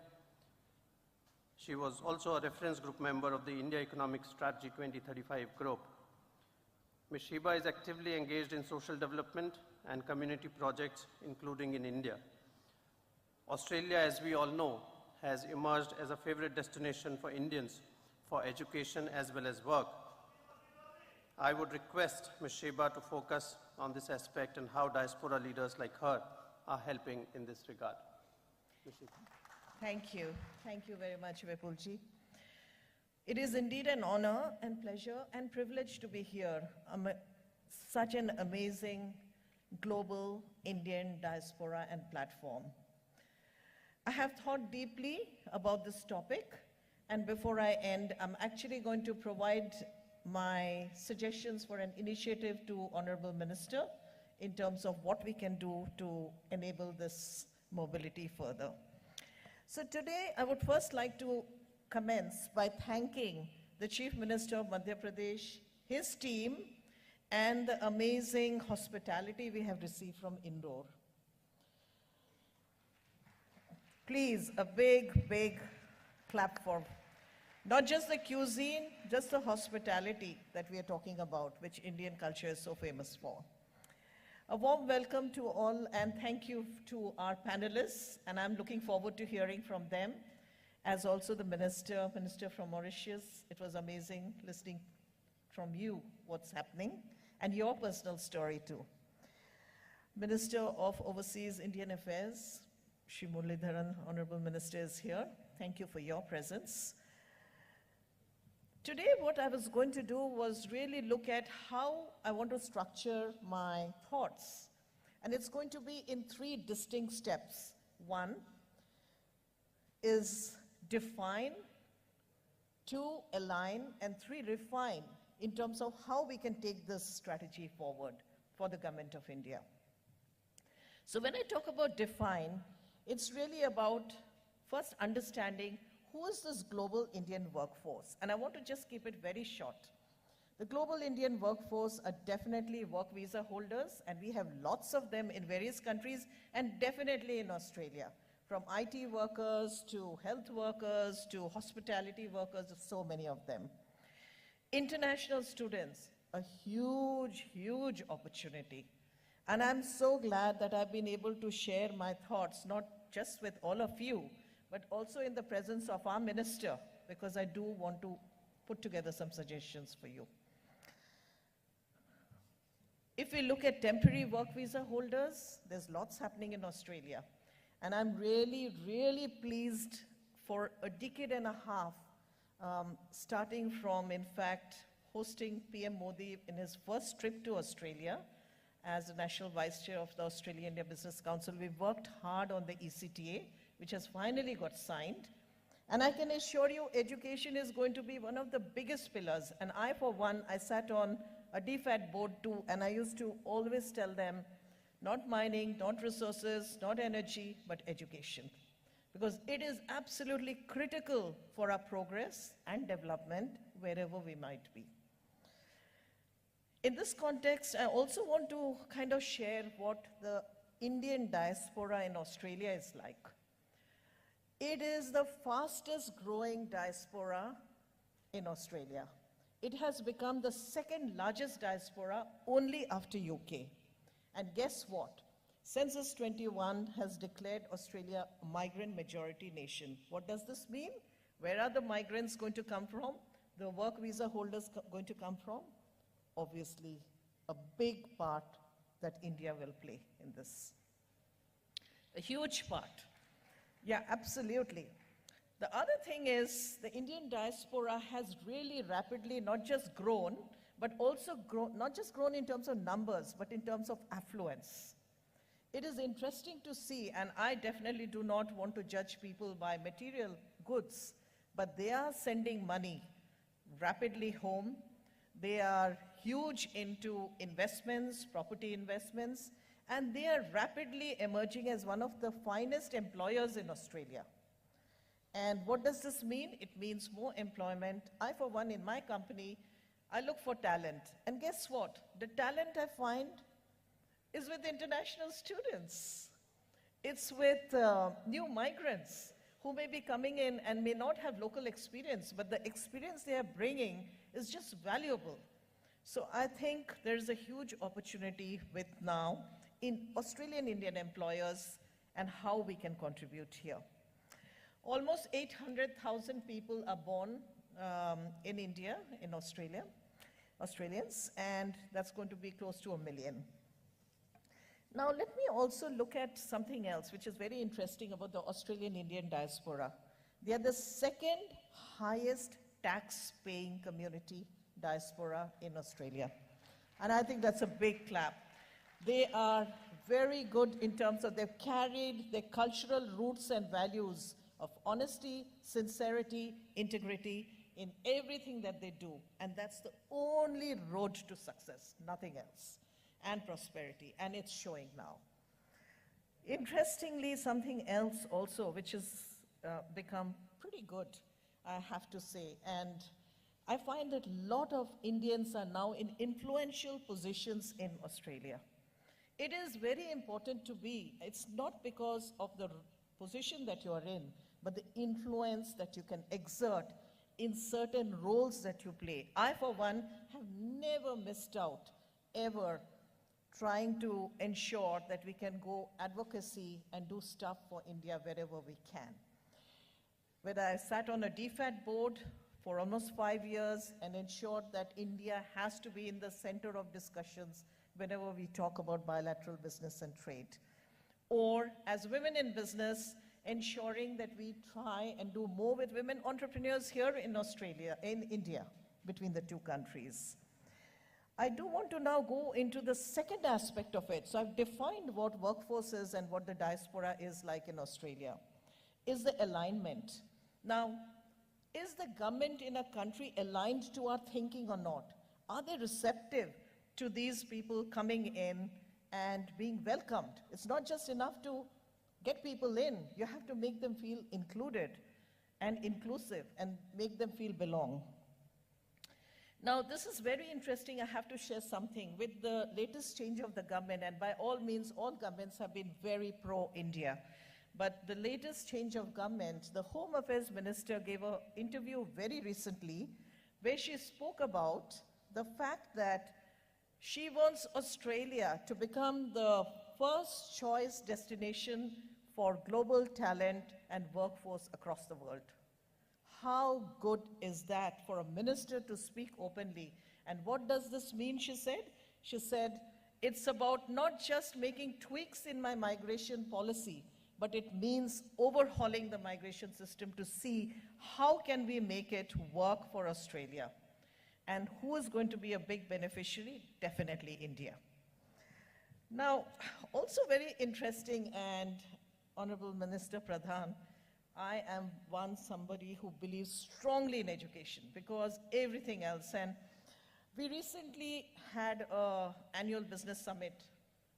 Speaker 1: She was also a reference group member of the India Economic Strategy 2035 group. Ms. Shiba is actively engaged in social development and community projects, including in India. Australia, as we all know, has emerged as a favorite destination for Indians for education as well as work. I would request Ms. Shiba to focus on this aspect and how diaspora leaders like her are helping in this regard. Ms. Shiba.
Speaker 5: Thank you. Thank you very much, Vipulji. It is indeed an honor and pleasure and privilege to be here on such an amazing global Indian diaspora and platform. I have thought deeply about this topic, and before I end, I'm actually going to provide my suggestions for an initiative to Honorable Minister in terms of what we can do to enable this mobility further. So today, I would first like to commence by thanking the Chief Minister of Madhya Pradesh, his team, and the amazing hospitality we have received from Indore. Please, a big, big clap for not just the cuisine, just the hospitality that we are talking about, which Indian culture is so famous for. A warm welcome to all, and thank you to our panelists, and I'm looking forward to hearing from them, as also the Minister from Mauritius. It was amazing listening from you what's happening, and your personal story too. Minister of Overseas Indian Affairs, Shri Muralidharan, Honorable Minister, is here. Thank you for your presence. Today, what I was going to do was really look at how I want to structure my thoughts. And it's going to be in 3 distinct steps. 1 is define, 2 align, and 3 refine in terms of how we can take this strategy forward for the Government of India. So when I talk about define, it's really about first understanding who is this global Indian workforce? And I want to just keep it very short. The global Indian workforce are definitely work visa holders, and we have lots of them in various countries, and definitely in Australia, from IT workers to health workers to hospitality workers, so many of them. International students, a huge, huge opportunity. And I'm so glad that I've been able to share my thoughts, not just with all of you, but also in the presence of our minister, because I do want to put together some suggestions for you. If we look at temporary work visa holders, there's lots happening in Australia. And I'm really, really pleased for a decade and a half, starting from, in fact, hosting PM Modi in his first trip to Australia as the National Vice Chair of the Australia-India Business Council. We've worked hard on the ECTA, which has finally got signed. And I can assure you, education is going to be one of the biggest pillars. And I, for one, I sat on a DFAT board too, and I used to always tell them, not mining, not resources, not energy, but education. Because it is absolutely critical for our progress and development wherever we might be. In this context, I also want to kind of share what the Indian diaspora in Australia is like. It is the fastest growing diaspora in Australia. It has become the second largest diaspora only after UK. And guess what? Census 21 has declared Australia a migrant majority nation. What does this mean? Where are the migrants going to come from? The work visa holders going to come from? Obviously, a big part that India will play in this. A huge part. Yeah, absolutely. The other thing is the Indian diaspora has really rapidly not just grown, but also not just grown in terms of numbers, but in terms of affluence. It is interesting to see, and I definitely do not want to judge people by material goods, but they are sending money rapidly home. They are huge into investments, property investments, and they are rapidly emerging as one of the finest employers in Australia. And what does this mean? It means more employment. I, for one, in my company, I look for talent. And guess what? The talent I find is with international students. It's with new migrants who may be coming in and may not have local experience, but the experience they are bringing is just valuable. So I think there's a huge opportunity with now in Australian Indian employers and how we can contribute here. Almost 800,000 people are born in India, in Australia, Australians, and that's going to be close to 1 million. Now, let me also look at something else, which is very interesting about the Australian Indian diaspora. They are the second highest tax-paying community diaspora in Australia. And I think that's a big clap. They are very good in terms of they've carried their cultural roots and values of honesty, sincerity, integrity in everything that they do. And that's the only road to success, nothing else, and prosperity, and it's showing now. Interestingly, something else also, which has become pretty good, I have to say, and I find that a lot of Indians are now in influential positions in Australia. It is very important to be, it's not because of the position that you are in, but the influence that you can exert in certain roles that you play. I, for one, have never missed out, ever, trying to ensure that we can go advocacy and do stuff for India wherever we can. Whether I sat on a DFAT board for almost 5 years and ensured that India has to be in the center of discussions whenever we talk about bilateral business and trade. Or as women in business, ensuring that we try and do more with women entrepreneurs here in Australia, in India, between the two countries. I do want to now go into the second aspect of it. So I've defined what workforce is and what the diaspora is like in Australia. Is the alignment. Now, is the government in a country aligned to our thinking or not? Are they receptive to these people coming in and being welcomed? It's not just enough to get people in. You have to make them feel included and inclusive and make them feel belong. Now, this is very interesting. I have to share something. With the latest change of the government, and by all means, all governments have been very pro-India. But the latest change of government, the Home Affairs Minister gave an interview very recently where she spoke about the fact that she wants Australia to become the first choice destination for global talent and workforce across the world. How good is that for a minister to speak openly? And what does this mean, she said? She said, it's about not just making tweaks in my migration policy, but it means overhauling the migration system to see how can we make it work for Australia. And who is going to be a big beneficiary? Definitely India. Now, also very interesting, and Honorable Minister Pradhan, I am somebody who believes strongly in education because everything else. And we recently had an annual business summit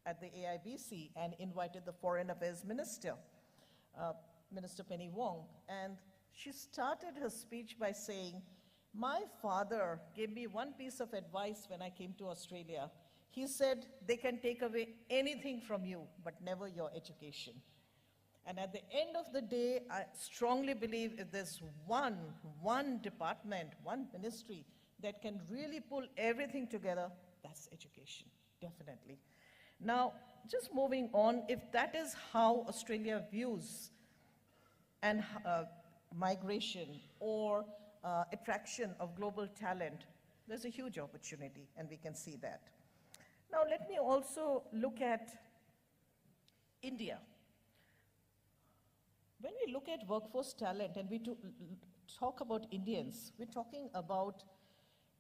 Speaker 5: at the AIBC and invited the Foreign Affairs Minister, Minister Penny Wong. And she started her speech by saying, My father gave me one piece of advice when I came to Australia. He said, they can take away anything from you, but never your education. And at the end of the day, I strongly believe if there's one department, one ministry that can really pull everything together, that's education, definitely. Now, just moving on, if that is how Australia views and migration or attraction of global talent, there's a huge opportunity, and we can see that. Now, let me also look at India. When we look at workforce talent and we talk about Indians, we're talking about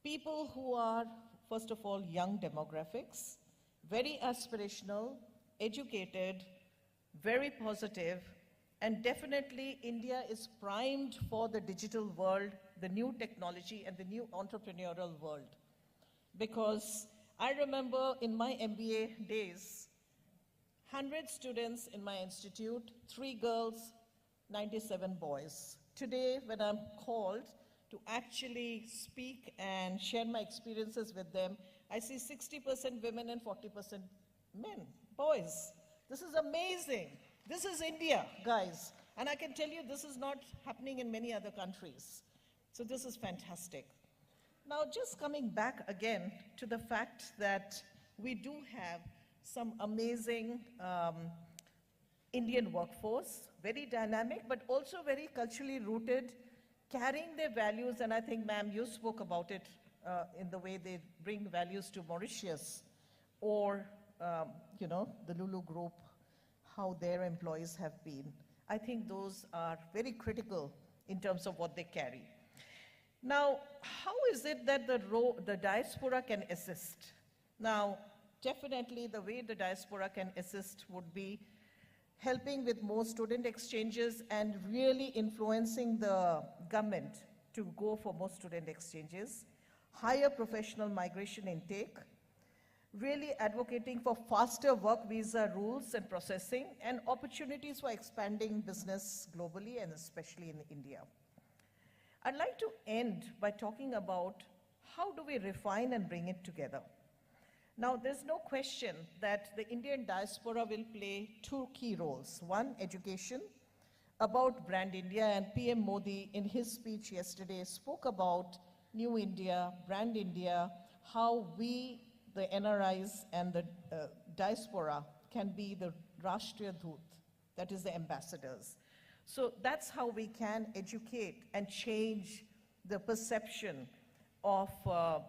Speaker 5: people who are, first of all, young demographics, very aspirational, educated, very positive, and definitely India is primed for the digital world, the new technology, and the new entrepreneurial world. Because I remember in my MBA days, 100 students in my institute, 3 girls, 97 boys. Today, when I'm called to actually speak and share my experiences with them, I see 60% women and 40% men, boys. This is amazing. This is India, guys. And I can tell you this is not happening in many other countries. So this is fantastic. Now, just coming back again to the fact that we do have some amazing Indian workforce, very dynamic, but also very culturally rooted, carrying their values, and I think, ma'am, you spoke about it in the way they bring values to Mauritius, or, you know, the Lulu Group, how their employees have been. I think those are very critical in terms of what they carry. Now, how is it that the diaspora can assist? Now, definitely the way the diaspora can assist would be helping with more student exchanges and really influencing the government to go for more student exchanges, higher professional migration intake, really advocating for faster work visa rules and processing, and opportunities for expanding business globally and especially in India. I'd like to end by talking about how do we refine and bring it together. Now, there's no question that the Indian diaspora will play 2 key roles. One, education, about Brand India, and PM Modi in his speech yesterday spoke about New India, Brand India, how we, the NRIs and the diaspora, can be the Rashtriya Dut, that is the ambassadors. So that's how we can educate and change the perception of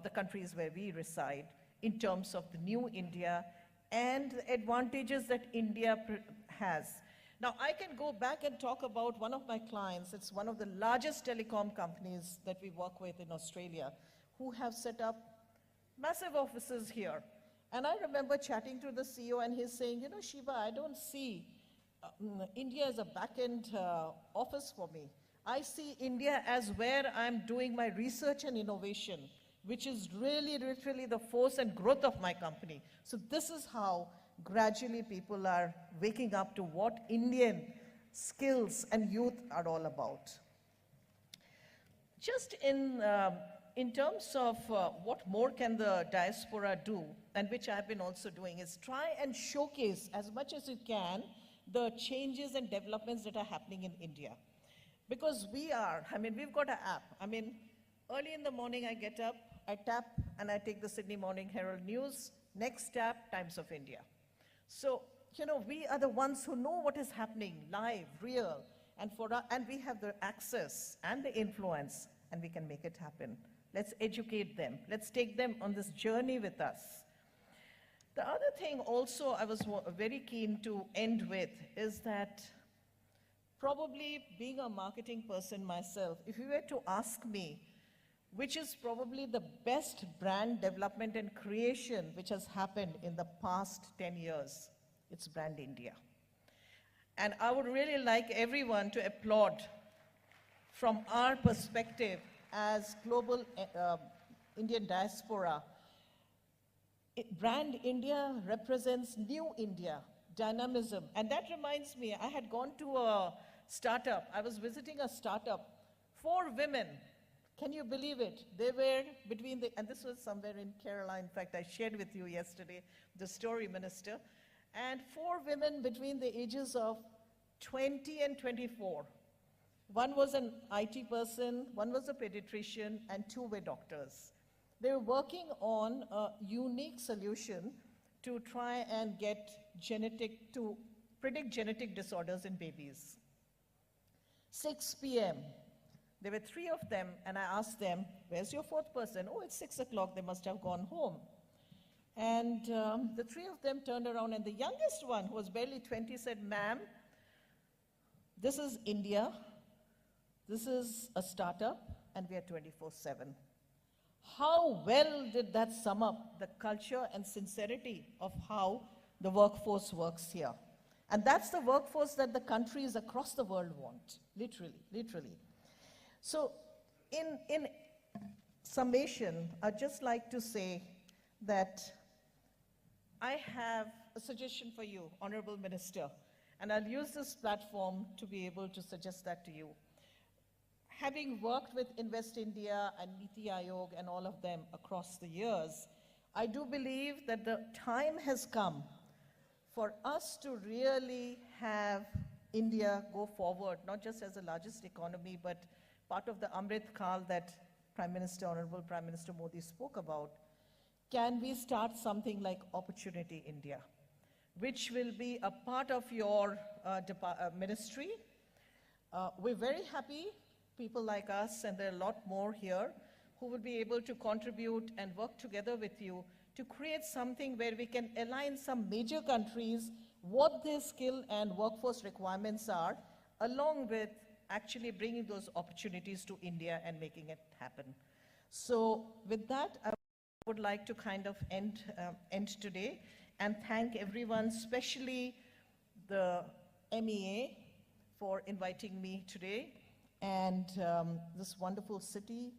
Speaker 5: the countries where we reside in terms of the new India and the advantages that India has. Now, I can go back and talk about one of my clients. It's one of the largest telecom companies that we work with in Australia, who have set up massive offices here. And I remember chatting to the CEO, and he's saying, you know, Shiva, I don't see India as a back-end office for me. I see India as where I'm doing my research and innovation, which is really literally the force and growth of my company. So this is how gradually people are waking up to what Indian skills and youth are all about. Just in terms of what more can the diaspora do, and which I've been also doing, is try and showcase as much as you can the changes and developments that are happening in India. Because we've got an app. Early in the morning I get up, I tap, and I take the Sydney Morning Herald News. Next tap, Times of India. So, you know, we are the ones who know what is happening, live, real, and we have the access and the influence, and we can make it happen. Let's educate them. Let's take them on this journey with us. The other thing also I was very keen to end with is that, probably being a marketing person myself, if you were to ask me, which is probably the best brand development and creation which has happened in the past 10 years, it's Brand India. And I would really like everyone to applaud from our perspective as global Indian diaspora. Brand India represents new India, dynamism. And that reminds me, I had gone to a startup. I was visiting a startup. 4 women Can you believe it? They were between and this was somewhere in Kerala. In fact, I shared with you yesterday the story, Minister. And 4 women between the ages of 20 and 24. One was an IT person, one was a pediatrician, and 2 were doctors. They were working on a unique solution to try and to predict genetic disorders in babies. 6 p.m. There were 3 of them, and I asked them, where's your 4th person? Oh, it's 6 o'clock, they must have gone home. And the 3 of them turned around, and the youngest one, who was barely 20, said, ma'am, this is India, this is a startup, and we are 24/7. How well did that sum up the culture and sincerity of how the workforce works here? And that's the workforce that the countries across the world want, literally, literally. So in summation, I'd just like to say that I have a suggestion for you, Honorable Minister, and I'll use this platform to be able to suggest that to you. Having worked with Invest India and Niti Aayog and all of them across the years, I do believe that the time has come for us to really have India go forward, not just as the largest economy, but part of the Amrit Kal that Honorable Prime Minister Modi spoke about. Can we start something like Opportunity India, which will be a part of your ministry? We're very happy, people like us, and there are a lot more here, who will be able to contribute and work together with you to create something where we can align some major countries, what their skill and workforce requirements are, along with actually bringing those opportunities to India and making it happen. So with that, I would like to kind of end today and thank everyone, especially the MEA, for inviting me today, and this wonderful city,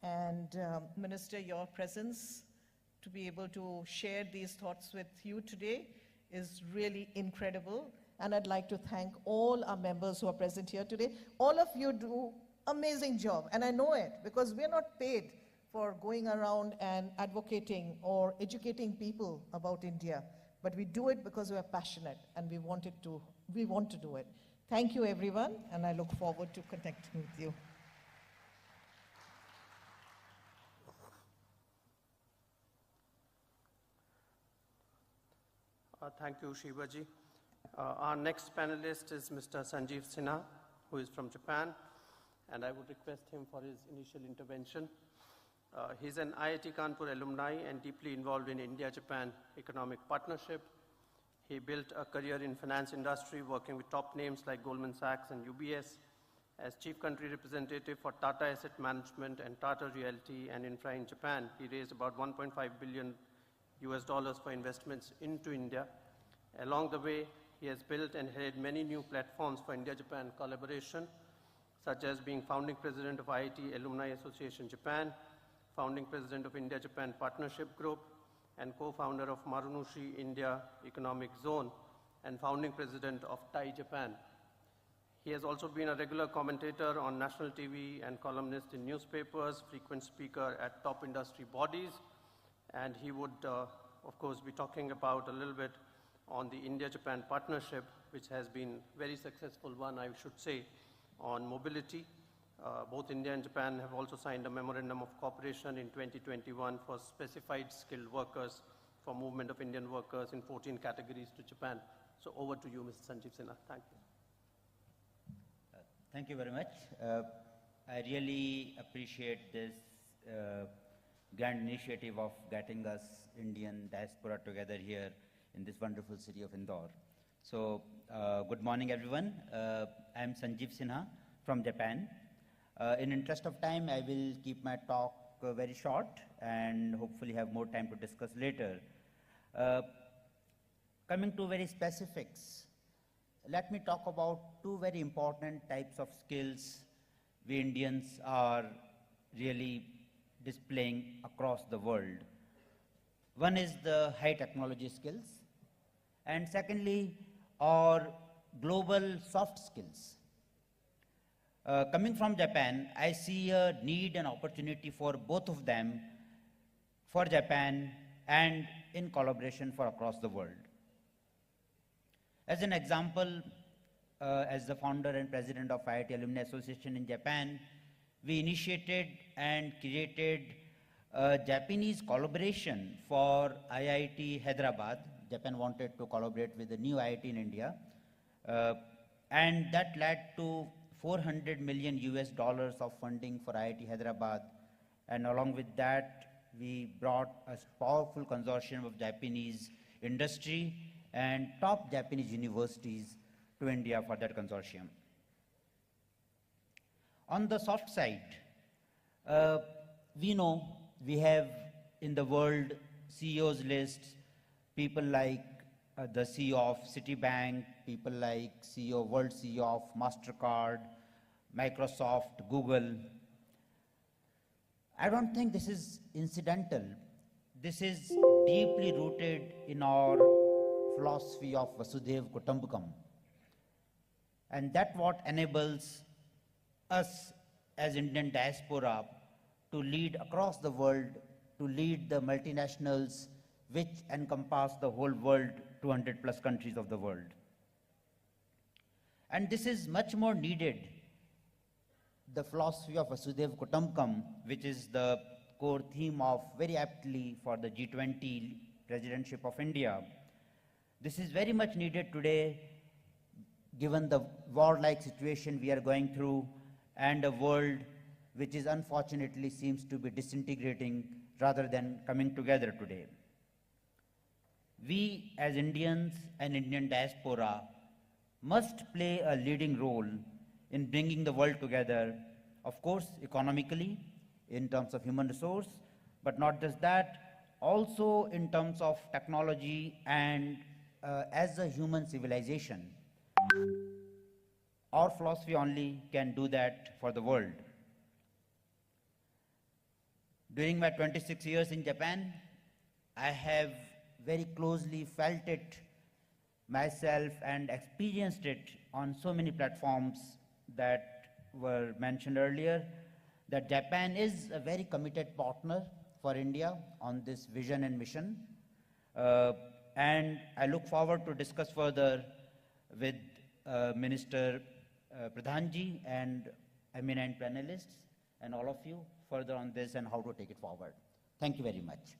Speaker 5: and Minister, your presence to be able to share these thoughts with you today is really incredible. And I'd like to thank all our members who are present here today. All of you do amazing job, and I know it because we're not paid for going around and advocating or educating people about India, but we do it because we're passionate and we want to do it. Thank you, everyone, and I look forward to connecting with you.
Speaker 1: Thank you, Shivaji. Our next panelist is Mr. Sanjeev Sinha, who is from Japan, and I would request him for his initial intervention. He's an IIT Kanpur alumni and deeply involved in India-Japan economic partnership. He built a career in finance industry, working with top names like Goldman Sachs and UBS. As chief country representative for Tata Asset Management and Tata Realty and Infra in Japan, he raised about $1.5 billion for investments into India. Along the way, he has built and headed many new platforms for India-Japan collaboration, such as being founding president of IIT Alumni Association Japan, founding president of India-Japan Partnership Group, and co-founder of Marunouchi India Economic Zone, and founding president of TAI Japan. He has also been a regular commentator on national TV and columnist in newspapers, frequent speaker at top industry bodies, and he would, of course, be talking about a little bit on the India-Japan partnership, which has been very successful one, I should say, on mobility. Both India and Japan have also signed a memorandum of cooperation in 2021 for specified skilled workers for movement of Indian workers in 14 categories to Japan. So over to you, Mr. Sanjeev Sinha. Thank you.
Speaker 6: Thank you very much. I really appreciate this grand initiative of getting us Indian diaspora together here in this wonderful city of Indore. So, good morning, everyone. I am Sanjeev Sinha from Japan. In interest of time, I will keep my talk very short and hopefully have more time to discuss later. Coming to very specifics, let me talk about two very important types of skills we Indians are really displaying across the world. One is the high technology skills, and secondly, our global soft skills. Coming from Japan, I see a need and opportunity for both of them, for Japan and in collaboration for across the world. As an example, as the founder and president of IIT Alumni Association in Japan, we initiated and created a Japanese collaboration for IIT Hyderabad. Japan wanted to collaborate with the new IIT in India, and that led to $400 million of funding for IIT Hyderabad, and along with that, we brought a powerful consortium of Japanese industry and top Japanese universities to India for that consortium. On the soft side, we know we have in the world CEOs lists, people like the CEO of Citibank, people like world CEO of MasterCard, Microsoft, Google. I don't think this is incidental. This is deeply rooted in our philosophy of Vasudhaiva Kutumbakam. And that's what enables us as Indian diaspora to lead across the world, to lead the multinationals which encompass the whole world, 200 plus countries of the world. And this is much more needed. The philosophy of Vasudhaiva Kutumbakam, which is the core theme of very aptly for the G20 presidentship of India. This is very much needed today, given the war-like situation we are going through and a world which is unfortunately seems to be disintegrating rather than coming together today. We as Indians and Indian diaspora must play a leading role in bringing the world together, of course, economically, in terms of human resource, but not just that, also in terms of technology and as a human civilization. Our philosophy only can do that for the world. During my 26 years in Japan, I have very closely felt it myself and experienced it on so many platforms that were mentioned earlier, that Japan is a very committed partner for India on this vision and mission. And I look forward to discuss further with Minister Pradhanji and eminent panelists and all of you further on this and how to take it forward. Thank you very much.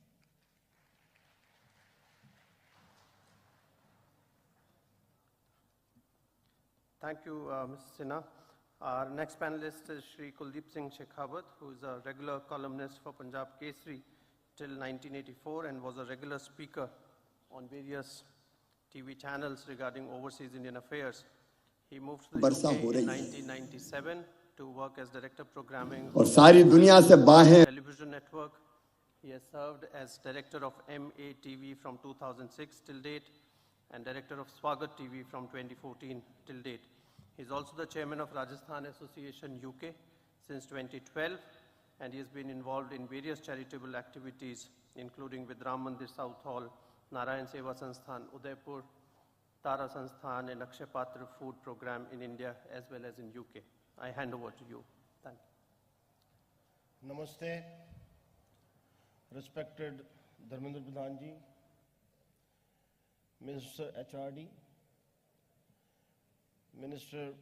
Speaker 1: Thank you, Mr. Sinha. Our next panelist is Shri Kuldeep Singh Shekhawat, who is a regular columnist for Punjab Kesari till 1984 and was a regular speaker on various TV channels regarding overseas Indian affairs. He moved to the UK in 1997 to work as Director of Programming of the Television Network. He has served as Director of MATV from 2006 till date and Director of Swagat TV from 2014 till date. He is also the Chairman of Rajasthan Association UK since 2012, and he has been involved in various charitable activities, including with Ram Mandir South Hall, Narayan Seva Sansthan, Udaipur, Tara Sansthan, and Akshay Patra Food Program in India as well as in UK. I hand over to you. Thank you.
Speaker 7: Namaste, respected Dharmendra Pradhanji, Minister HRD, Ministers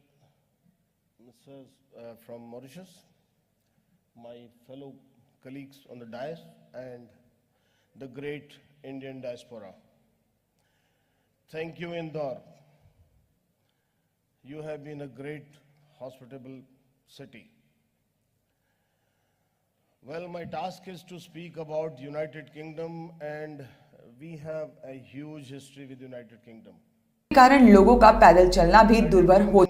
Speaker 7: from Mauritius, my fellow colleagues on the dais, and the great Indian diaspora. Thank you, Indore. You have been a great, hospitable city. Well, my task is to speak about United Kingdom, and we have a huge history with United Kingdom.
Speaker 8: कारण लोगों का पैदल चलना भी दुर्भर हो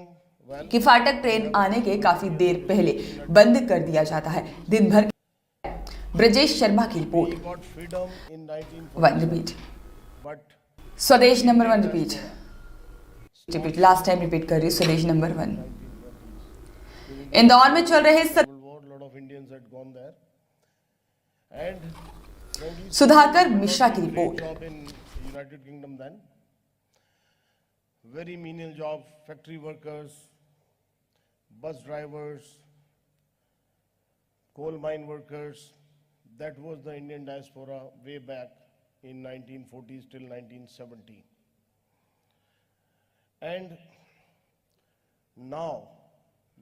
Speaker 8: कि फाटक train आने के काफी देर पहले बंद कर दिया जाता है। दिन भर ब्रजेश शर्मा की रिपोर्ट। One repeat. Swadesh number 1 repeat. Last time repeat कर रही स्वदेश नंबर 1। इंदौर में चल रहे सुधाकर मिश्रा की report.
Speaker 7: Very menial job, factory workers, bus drivers, coal mine workers. That was the Indian diaspora way back in 1940s till 1970. And now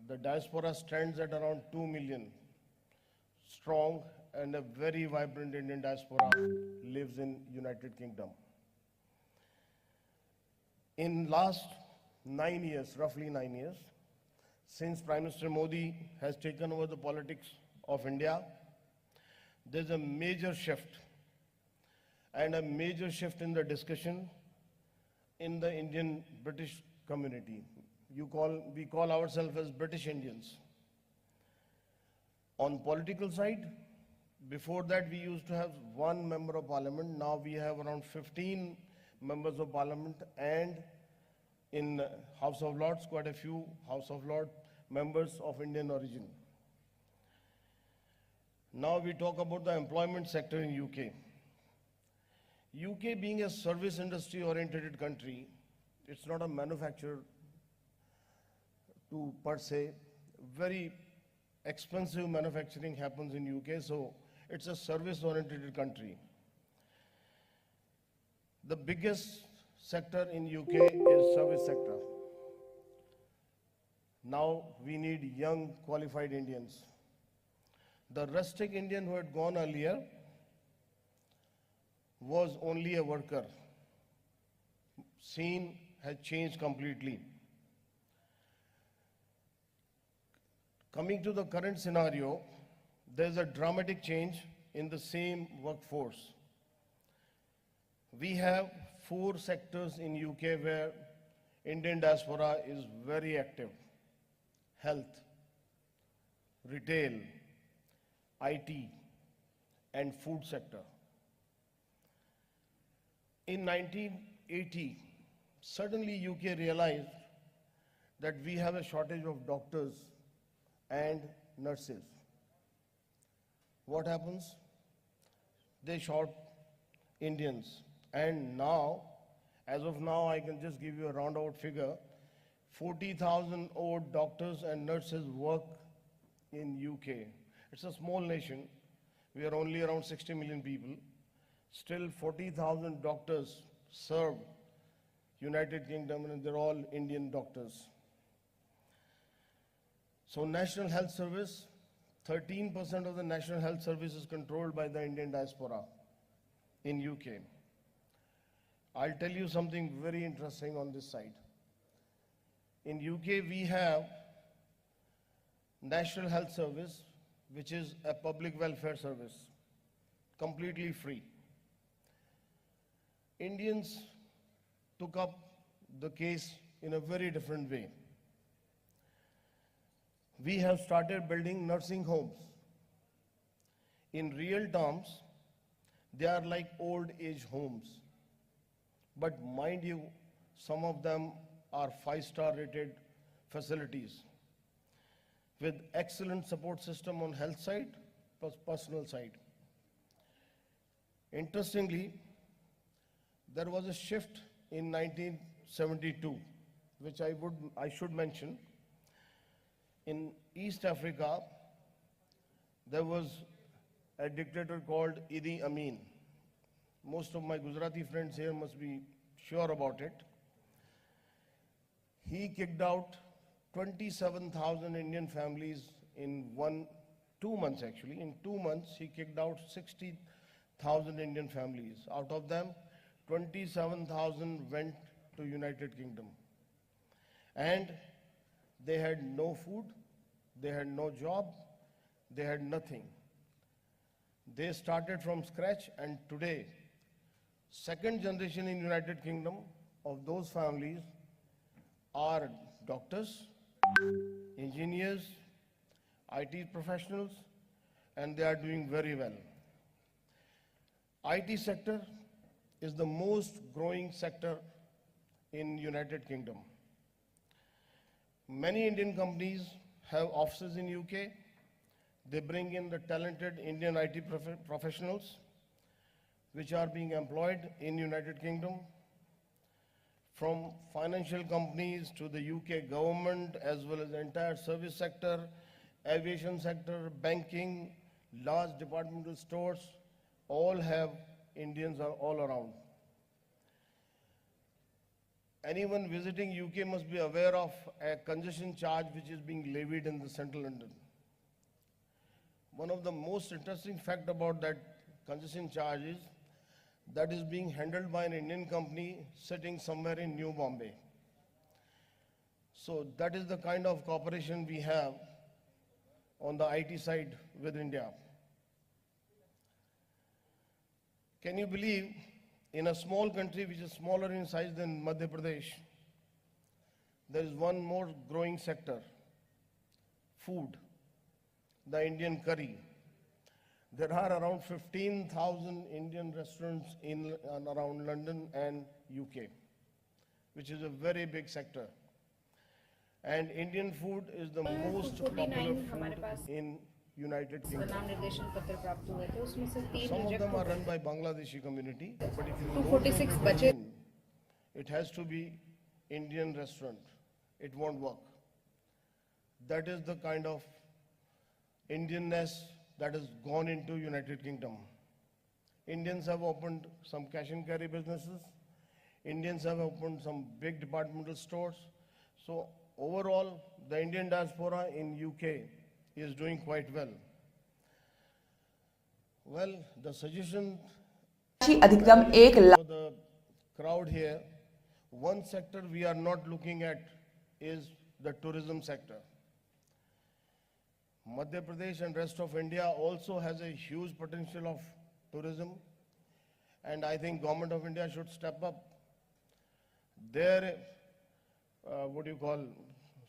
Speaker 7: the diaspora stands at around 2 million strong, and a very vibrant Indian diaspora lives in United Kingdom. In last 9 years, roughly 9 years, since Prime Minister Modi has taken over the politics of India, there's a major shift, and a major shift in the discussion in the Indian British community. We call ourselves as British Indians. On political side, before that we used to have one member of parliament. Now we have around 15 members of parliament, and in House of Lords, quite a few House of Lords members of Indian origin. Now we talk about the employment sector in UK. UK being a service industry oriented country, it's not a manufacturer to per se. Very expensive manufacturing happens in UK, so it's a service oriented country. The biggest sector in UK is service sector. Now we need young qualified Indians. The rustic Indian who had gone earlier was only a worker. Scene has changed completely. Coming to the current scenario, there's a dramatic change in the same workforce. We have 4 sectors in UK where Indian diaspora is very active: health, retail, IT, and food sector. In 1980, suddenly UK realized that we have a shortage of doctors and nurses. What happens? They short Indians. And now, as of now, I can just give you a roundabout figure, 40,000 odd doctors and nurses work in UK. It's a small nation. We are only around 60 million people. Still 40,000 doctors serve United Kingdom, and they're all Indian doctors. So National Health Service, 13% of the National Health Service is controlled by the Indian diaspora in UK. I'll tell you something very interesting on this side. In UK, we have National Health Service, which is a public welfare service, completely free. Indians took up the case in a very different way. We have started building nursing homes. In real terms, they are like old age homes. But mind you, some of them are 5-star rated facilities with excellent support system on health side plus personal side. Interestingly, there was a shift in 1972, which I should mention. In East Africa, there was a dictator called Idi Amin. Most of my Gujarati friends here must be sure about it. He kicked out 27,000 Indian families in 2 months actually. In 2 months, he kicked out 60,000 Indian families. Out of them, 27,000 went to United Kingdom. And they had no food, they had no job, they had nothing. They started from scratch, and today, second generation in United Kingdom of those families are doctors, engineers, IT professionals, and they are doing very well. IT sector is the most growing sector in United Kingdom. Many Indian companies have offices in UK. They bring in the talented Indian IT professionals which are being employed in United Kingdom. from financial companies to the UK government, as well as the entire service sector, aviation sector, banking, large departmental stores, all have Indians are all around. Anyone visiting UK must be aware of a congestion charge which is being levied in the central London. One of the most interesting fact about that congestion charge is that is being handled by an Indian company sitting somewhere in New Bombay. So that is the kind of cooperation we have on the IT side with India. Can you believe in a small country which is smaller in size than Madhya Pradesh, there is one more growing sector, food, the Indian curry. There are around 15,000 Indian restaurants in and around London and UK, which is a very big sector. And Indian food is the most popular food in United Kingdom. Some of them are run by Bangladeshi community, but if you
Speaker 9: 246 budget,
Speaker 7: it has to be Indian restaurant. It won't work. That is the kind of Indianness that has gone into United Kingdom. Indians have opened some cash and carry businesses. Indians have opened some big departmental stores. So overall, the Indian diaspora in UK is doing quite well. Well, the suggestion
Speaker 8: अधिकतम 1 lakh
Speaker 7: for the crowd here, one sector we are not looking at is the tourism sector. Madhya Pradesh and rest of India also has a huge potential of tourism, and I think Government of India should step up their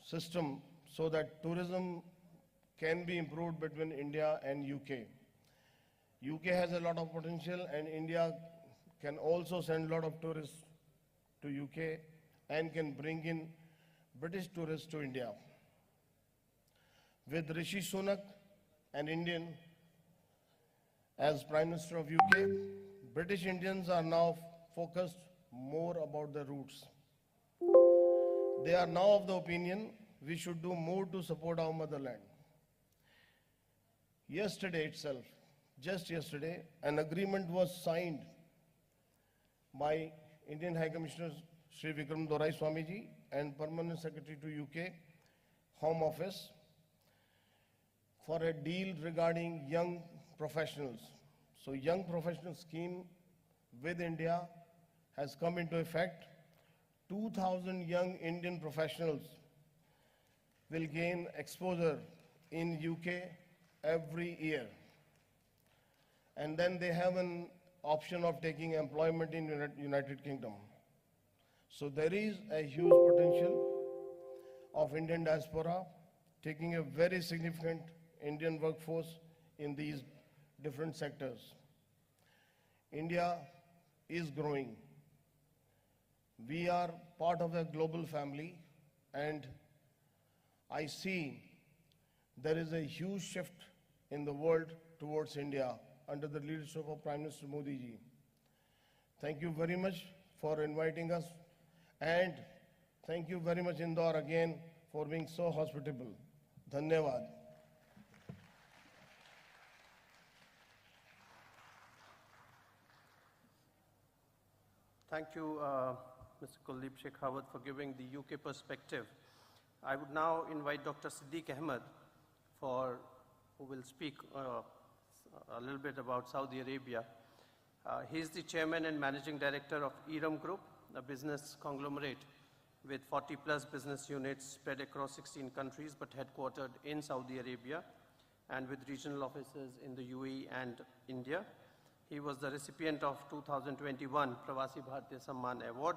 Speaker 7: system so that tourism can be improved between India and UK. UK has a lot of potential, and India can also send a lot of tourists to UK and can bring in British tourists to India. With Rishi Sunak, an Indian, as Prime Minister of UK, British Indians are now focused more about their roots. They are now of the opinion we should do more to support our motherland. Yesterday itself, just yesterday, an agreement was signed by Indian High Commissioner Sri Vikram Dorai Swamiji and Permanent Secretary to UK Home Office for a deal regarding young professionals. So young professional scheme with India has come into effect. 2,000 young Indian professionals will gain exposure in UK every year. And then they have an option of taking employment in United Kingdom. So there is a huge potential of Indian diaspora taking a very significant Indian workforce in these different sectors. India is growing. We are part of a global family, and I see there is a huge shift in the world towards India under the leadership of Prime Minister Modi ji. Thank you very much for inviting us, and thank you very much Indore again for being so hospitable. Dhanyavad.
Speaker 1: Thank you, Mr. Kuldeep Shekhawat, for giving the UK perspective. I would now invite Dr. Siddiq Ahmed, who will speak a little bit about Saudi Arabia. He is the chairman and managing director of Iram Group, a business conglomerate with 40-plus business units spread across 16 countries, but headquartered in Saudi Arabia and with regional offices in the UAE and India. He was the recipient of 2021 Pravasi Bharatiya Samman Award.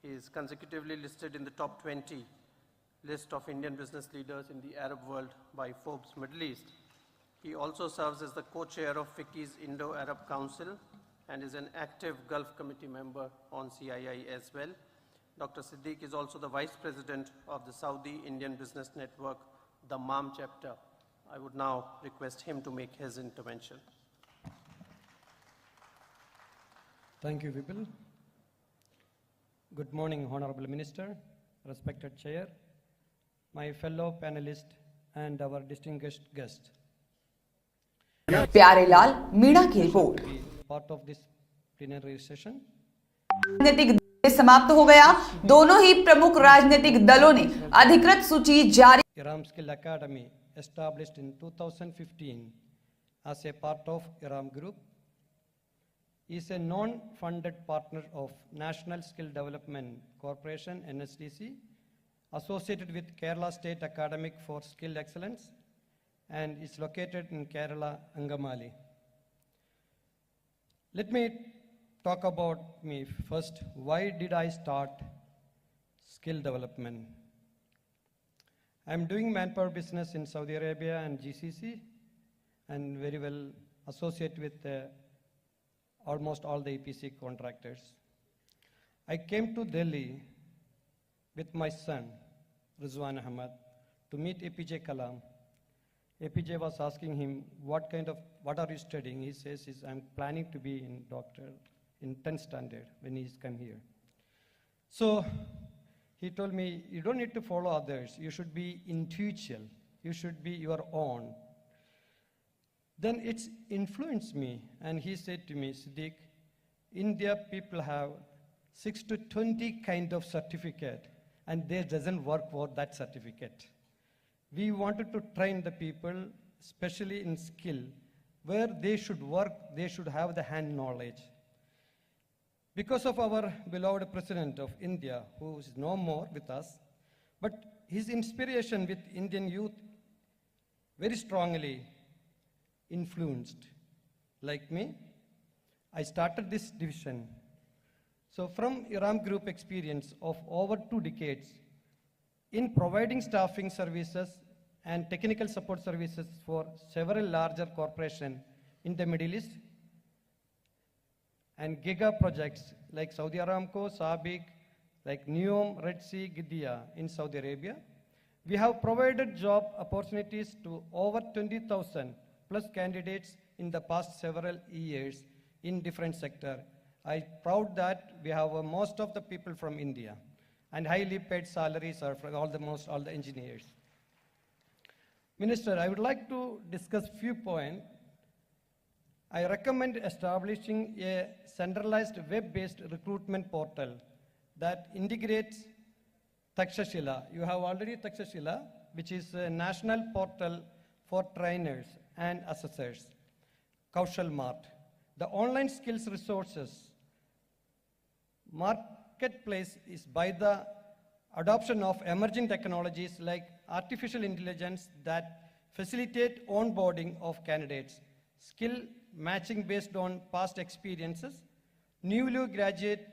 Speaker 1: He is consecutively listed in the top 20 list of Indian business leaders in the Arab world by Forbes Middle East. He also serves as the co-chair of FICCI's Indo-Arab Council and is an active Gulf Committee member on CII as well. Dr. Siddiq is also the vice president of the Saudi Indian Business Network, the MAM chapter. I would now request him to make his intervention.
Speaker 10: Thank you, Vipul.
Speaker 9: Good morning, Honorable Minister, respected Chair, my fellow panelists, and our distinguished guest.
Speaker 8: Pyarelal Meena की report.
Speaker 9: Part of this plenary session.
Speaker 8: राजनीतिक दल समाप्त हो गया। दोनों ही प्रमुख राजनीतिक दलों ने अधिकृत सूची जारी।
Speaker 9: IRAM Skill Academy, established in 2015 as a part of IRAM Group, is a non-funded partner of National Skill Development Corporation (NSDC), associated with Kerala State Academic for Skill Excellence, and is located in Kerala, Angamali. Let me talk about me first. Why did I start skill development? I'm doing manpower business in Saudi Arabia and GCC, and very well associated with almost all the EPC contractors. I came to Delhi with my son, Rizwan Ahmad, to meet APJ Kalam. APJ was asking him, what are you studying? He says, I'm planning to be in doctor in 10th standard when he's come here. So he told me, you don't need to follow others. You should be intuitive. You should be your own. Then it's influenced me, and he said to me, Siddiq, India people have 6 to 20 kind of certificate, and there doesn't work for that certificate. We wanted to train the people, especially in skill, where they should work, they should have the hand knowledge. Because of our beloved President of India, who is no more with us, but his inspiration with Indian youth very strongly influenced. Like me, I started this division. So from IRAM Group experience of over 2 decades, in providing staffing services and technical support services for several larger corporations in the Middle East and giga projects like Saudi Aramco, Sabiq, like Neom, Red Sea, Gidea in Saudi Arabia. We have provided job opportunities to over 20,000 plus candidates in the past several years in different sectors. I'm proud that we have most of the people from India, and highly paid salaries are for almost all the engineers. Minister, I would like to discuss few points. I recommend establishing a centralized web-based recruitment portal that integrates Takshashila. You have already Takshashila, which is a national portal for trainers and assessors. Kaushal Mart, the online skills resources marketplace is by the adoption of emerging technologies like artificial intelligence that facilitate onboarding of candidates, skill matching based on past experiences. Newly graduate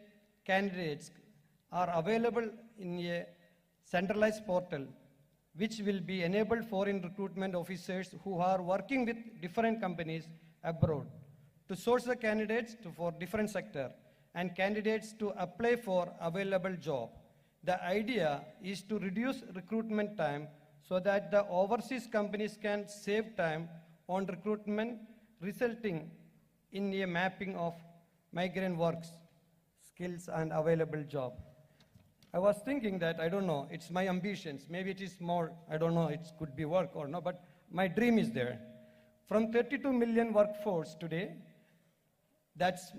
Speaker 9: candidates are available in a centralized portal which will be enabled foreign recruitment officers who are working with different companies abroad to source the candidates for different sectors and candidates to apply for available job. The idea is to reduce recruitment time so that the overseas companies can save time on recruitment, resulting in a mapping of migrant works, skills, and available job. I was thinking that, I don't know, it's my ambitions. Maybe it is more, I don't know, it could be work or not, but my dream is there. From 32 million workforce today, that's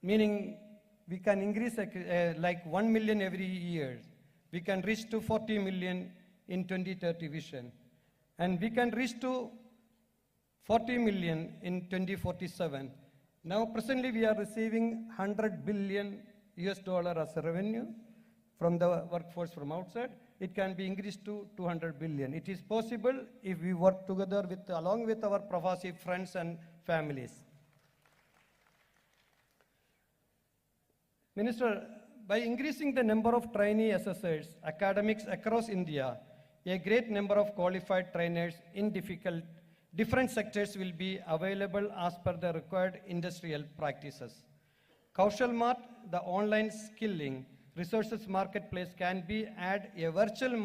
Speaker 9: meaning we can increase like 1 million every year. We can reach to 40 million in 2030 vision. And we can reach to 40 million in 2047. Now presently we are receiving $100 billion as a revenue from the workforce from outside. It can be increased to 200 billion. It is possible if we work together along with our Pravasi friends and families. Minister, by increasing the number of trainee assessors, academics across India, a great number of qualified trainers in different sectors will be available as per the required industrial practices. Kaushal Mart, the online skilling resources marketplace, can be add a virtual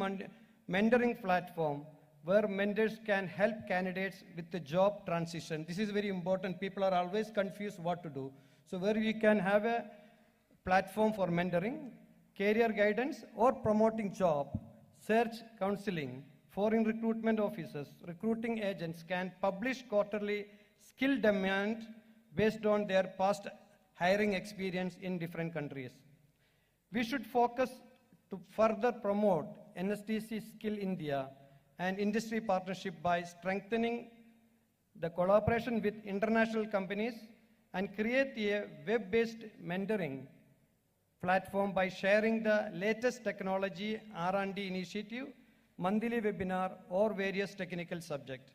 Speaker 9: mentoring platform where mentors can help candidates with the job transition. This is very important. People are always confused what to do. So where we can have a platform for mentoring career guidance, or promoting job, search counseling, foreign recruitment officers, recruiting agents can publish quarterly skill demand based on their past hiring experience in different countries. We should focus to further promote NSDC Skill India and industry partnership by strengthening the collaboration with international companies and create a web-based mentoring platform by sharing the latest technology R&D initiative, monthly webinar, or various technical subjects.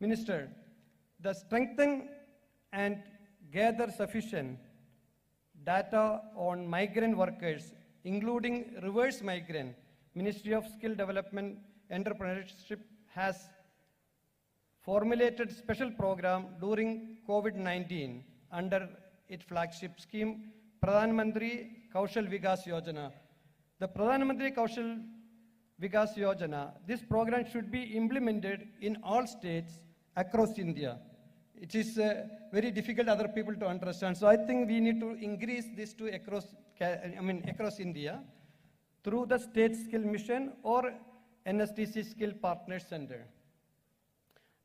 Speaker 9: Minister, the strengthen and gather sufficient data on migrant workers, including reverse migrant. Ministry of Skill Development Entrepreneurship has formulated special program during COVID-19 under its flagship scheme, Pradhan Mantri Kaushal Vikas Yojana. The Pradhan Mantri Kaushal Vikas Yojana, this program should be implemented in all states across India. It is very difficult other people to understand. So I think we need to increase this to across India through the State Skill Mission or NSDC Skill Partner Center.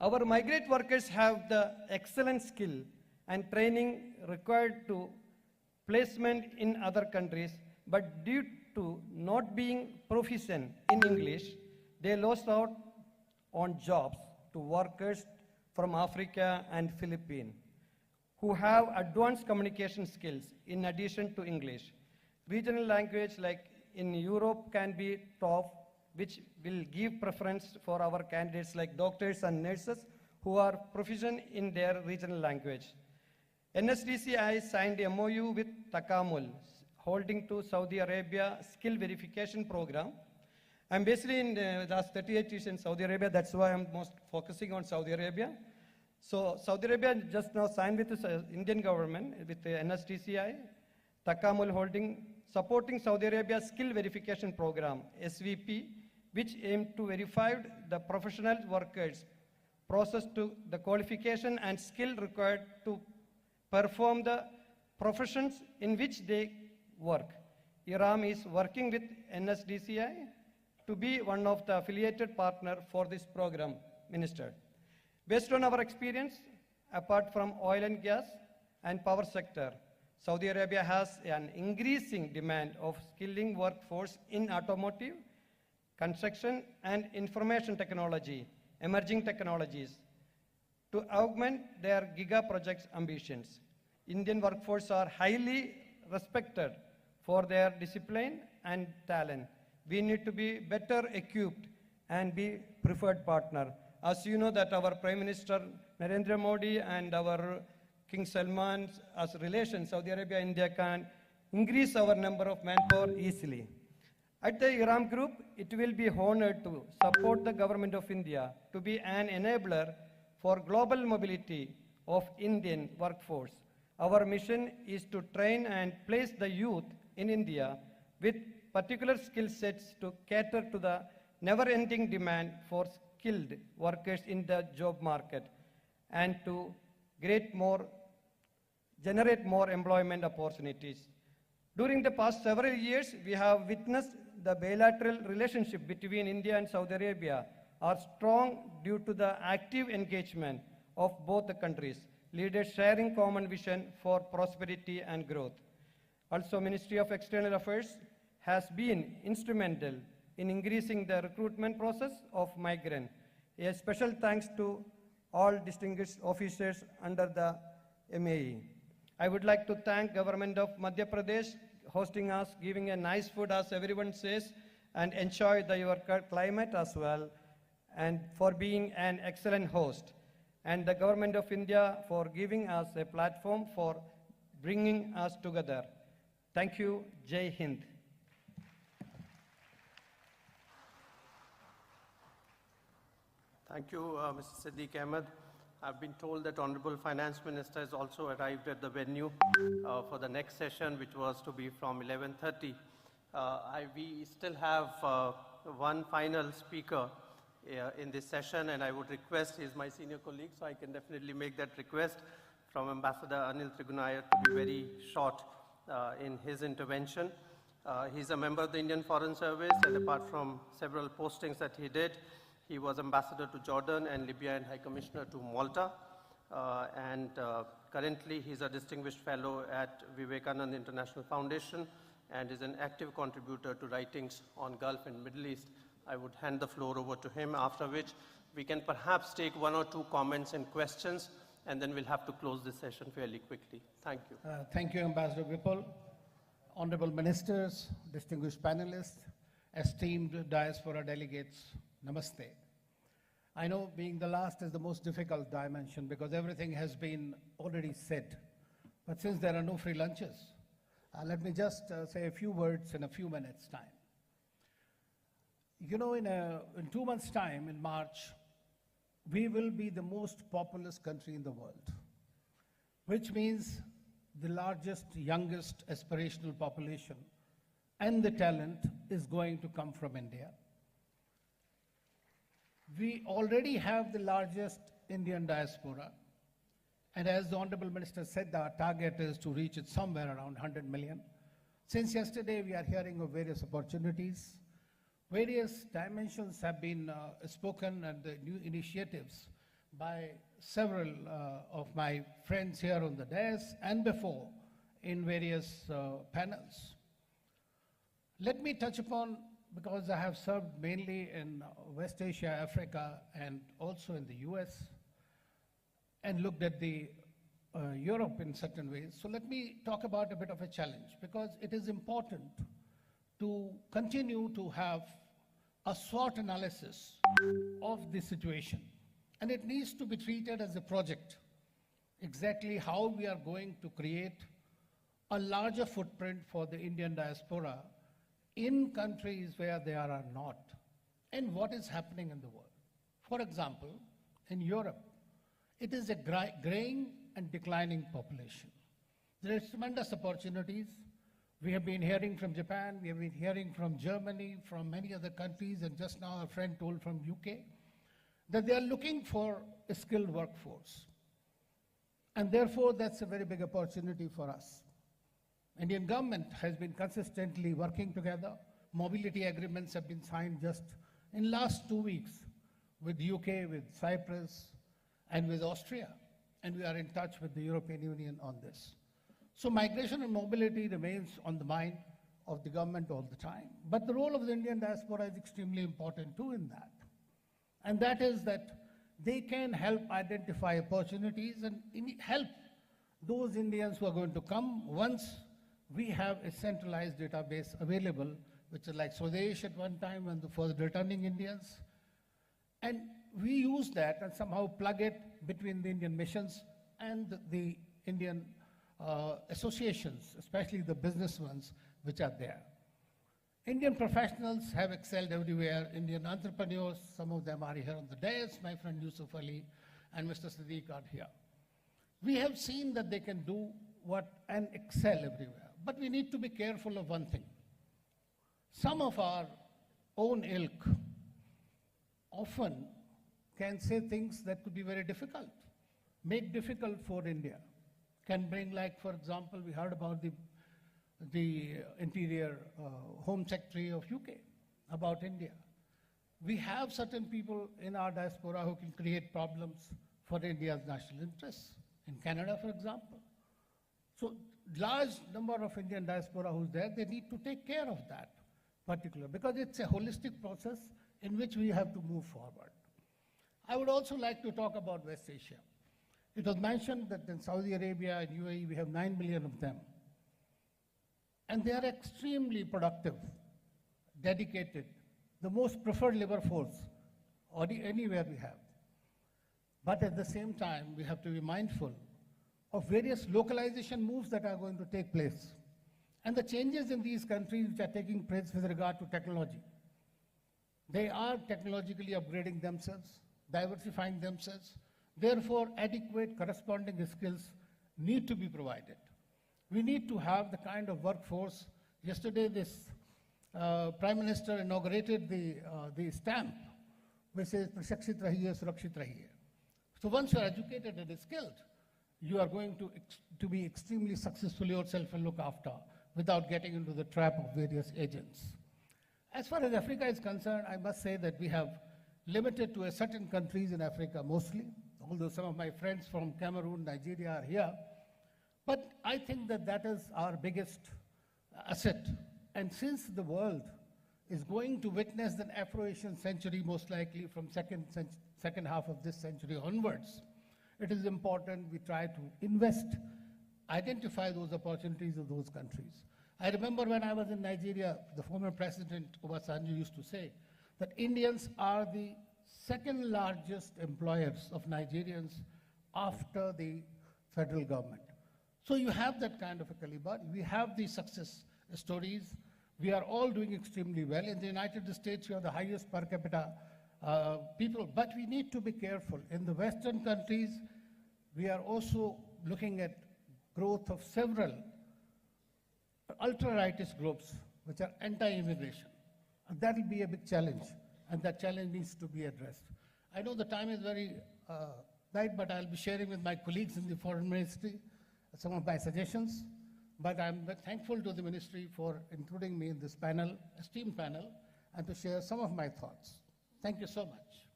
Speaker 9: Our migrant workers have the excellent skill and training required to placement in other countries, but due to not being proficient in English, they lost out on jobs to workers from Africa and Philippines who have advanced communication skills in addition to English. Regional language like in Europe can be taught, which will give preference for our candidates like doctors and nurses who are proficient in their regional language. NSDCI signed a MOU with Takamul, holding to Saudi Arabia skill verification program. I'm basically in the last 38 years in Saudi Arabia, that's why I'm most focusing on Saudi Arabia. So Saudi Arabia just now signed with the Indian government, with the NSDCI, Takamul holding, supporting Saudi Arabia's skill verification program, SVP, which aimed to verify the professional workers' process to the qualification and skill required to perform the professions in which they work. IRAM is working with NSDCI to be one of the affiliated partners for this program, Minister. Based on our experience, apart from oil and gas and power sector, Saudi Arabia has an increasing demand of skilling workforce in automotive, construction, and information technology, emerging technologies, to augment their giga projects ambitions. Indian workforce are highly respected for their discipline and talent. We need to be better equipped and be preferred partner. As you know that our Prime Minister Narendra Modi and our King Salman as relations, Saudi Arabia, India can increase our number of manpower easily. At the IRAM Group, it will be honored to support the Government of India to be an enabler for global mobility of Indian workforce. Our mission is to train and place the youth in India with particular skill sets to cater to the never-ending demand for skilled workers in the job market and to generate more employment opportunities. During the past several years, we have witnessed the bilateral relationship between India and Saudi Arabia are strong due to the active engagement of both the countries, leaders sharing common vision for prosperity and growth. Also, Ministry of External Affairs has been instrumental in increasing the recruitment process of migrants. A special thanks to all distinguished officers under the MAE. I would like to thank Government of Madhya Pradesh hosting us, giving a nice food as everyone says, and enjoy your climate as well, and for being an excellent host. And the Government of India for giving us a platform for bringing us together. Thank you. Jai Hind.
Speaker 1: Thank you, Mr. Siddiq Ahmed. I've been told that Honorable Finance Minister has also arrived at the venue for the next session, which was to be from 11:30. We still have one final speaker in this session, and I would request, he's my senior colleague, so I can definitely make that request from Ambassador Anil Trigunayar to be very short in his intervention. He's a member of the Indian Foreign Service, and apart from several postings that he did, he was ambassador to Jordan and Libya and High Commissioner to Malta. Currently, he's a distinguished fellow at Vivekananda International Foundation and is an active contributor to writings on Gulf and Middle East. I would hand the floor over to him, after which we can perhaps take one or two comments and questions, and then we'll have to close this session fairly quickly. Thank you.
Speaker 10: Thank you, Ambassador Vipul. Honorable ministers, distinguished panelists, esteemed diaspora delegates, namaste. I know being the last is the most difficult dimension because everything has been already said. But since there are no free lunches, let me just say a few words in a few minutes' time. You know, in 2 months' time, in March, we will be the most populous country in the world, which means the largest, youngest aspirational population and the talent is going to come from India. We already have the largest Indian diaspora, and as the Honorable Minister said, our target is to reach it somewhere around 100 million. Since yesterday, we are hearing of various opportunities. Various dimensions have been spoken, and the new initiatives by several of my friends here on the dais and before in various panels. Let me touch upon, because I have served mainly in West Asia, Africa, and also in the US, and looked at the Europe in certain ways. So let me talk about a bit of a challenge, because it is important to continue to have a SWOT analysis of the situation. And it needs to be treated as a project, exactly how we are going to create a larger footprint for the Indian diaspora in countries where they are not, and what is happening in the world. For example, in Europe, it is a graying and declining population. There are tremendous opportunities. We have been hearing from Japan, we have been hearing from Germany, from many other countries, and just now a friend told from UK, that they are looking for a skilled workforce. And therefore, that's a very big opportunity for us. Indian government has been consistently working together. Mobility agreements have been signed just in last 2 weeks with UK, with Cyprus, and with Austria. And we are in touch with the European Union on this. So migration and mobility remains on the mind of the government all the time. But the role of the Indian diaspora is extremely important too in that. And that is that they can help identify opportunities and help those Indians who are going to come once we have a centralized database available, which is like Swadesh at one time and for the returning Indians. And we use that and somehow plug it between the Indian missions and the Indian associations, especially the business ones which are there. Indian professionals have excelled everywhere. Indian entrepreneurs, some of them are here on the dais. My friend Yusuf Ali and Mr. Siddiq are here. We have seen that they can do what and excel everywhere. But we need to be careful of one thing. Some of our own ilk often can say things that could be very difficult, make difficult for India. Can bring, like, for example, we heard about the Interior Home Secretary of UK about India. We have certain people in our diaspora who can create problems for India's national interests. In Canada, for example. So large number of Indian diaspora who's there, they need to take care of that particular, because it's a holistic process in which we have to move forward. I would also like to talk about West Asia. It was mentioned that in Saudi Arabia and UAE, we have 9 million of them. And they are extremely productive, dedicated, the most preferred labor force anywhere we have. But at the same time, we have to be mindful of various localization moves that are going to take place and the changes in these countries which are taking place with regard to technology. They are technologically upgrading themselves, diversifying themselves. Therefore, adequate corresponding skills need to be provided. We need to have the kind of workforce. Yesterday, this Prime Minister inaugurated the stamp which says, "Prashikshit rahiye, surakshit rahiye." So once you are educated and skilled, you are going to be extremely successful yourself and look after without getting into the trap of various agents. As far as Africa is concerned, I must say that we have limited to a certain countries in Africa mostly, although some of my friends from Cameroon, Nigeria are here. But I think that that is our biggest asset. And since the world is going to witness an Afro-Asian century, most likely from second half of this century onwards, it is important we try to invest, identify those opportunities of those countries. I remember when I was in Nigeria, the former President Obasanjo used to say that Indians are the second largest employers of Nigerians after the federal government. So you have that kind of a caliber. We have these success stories. We are all doing extremely well. In the United States, we are the highest per capita people, but we need to be careful. In the Western countries, we are also looking at growth of several ultra-rightist groups which are anti-immigration. And that will be a big challenge, and that challenge needs to be addressed. I know the time is very tight, but I'll be sharing with my colleagues in the Foreign Ministry some of my suggestions. But I'm thankful to the Ministry for including me in this panel, esteemed panel, and to share some of my thoughts. Thank you so much.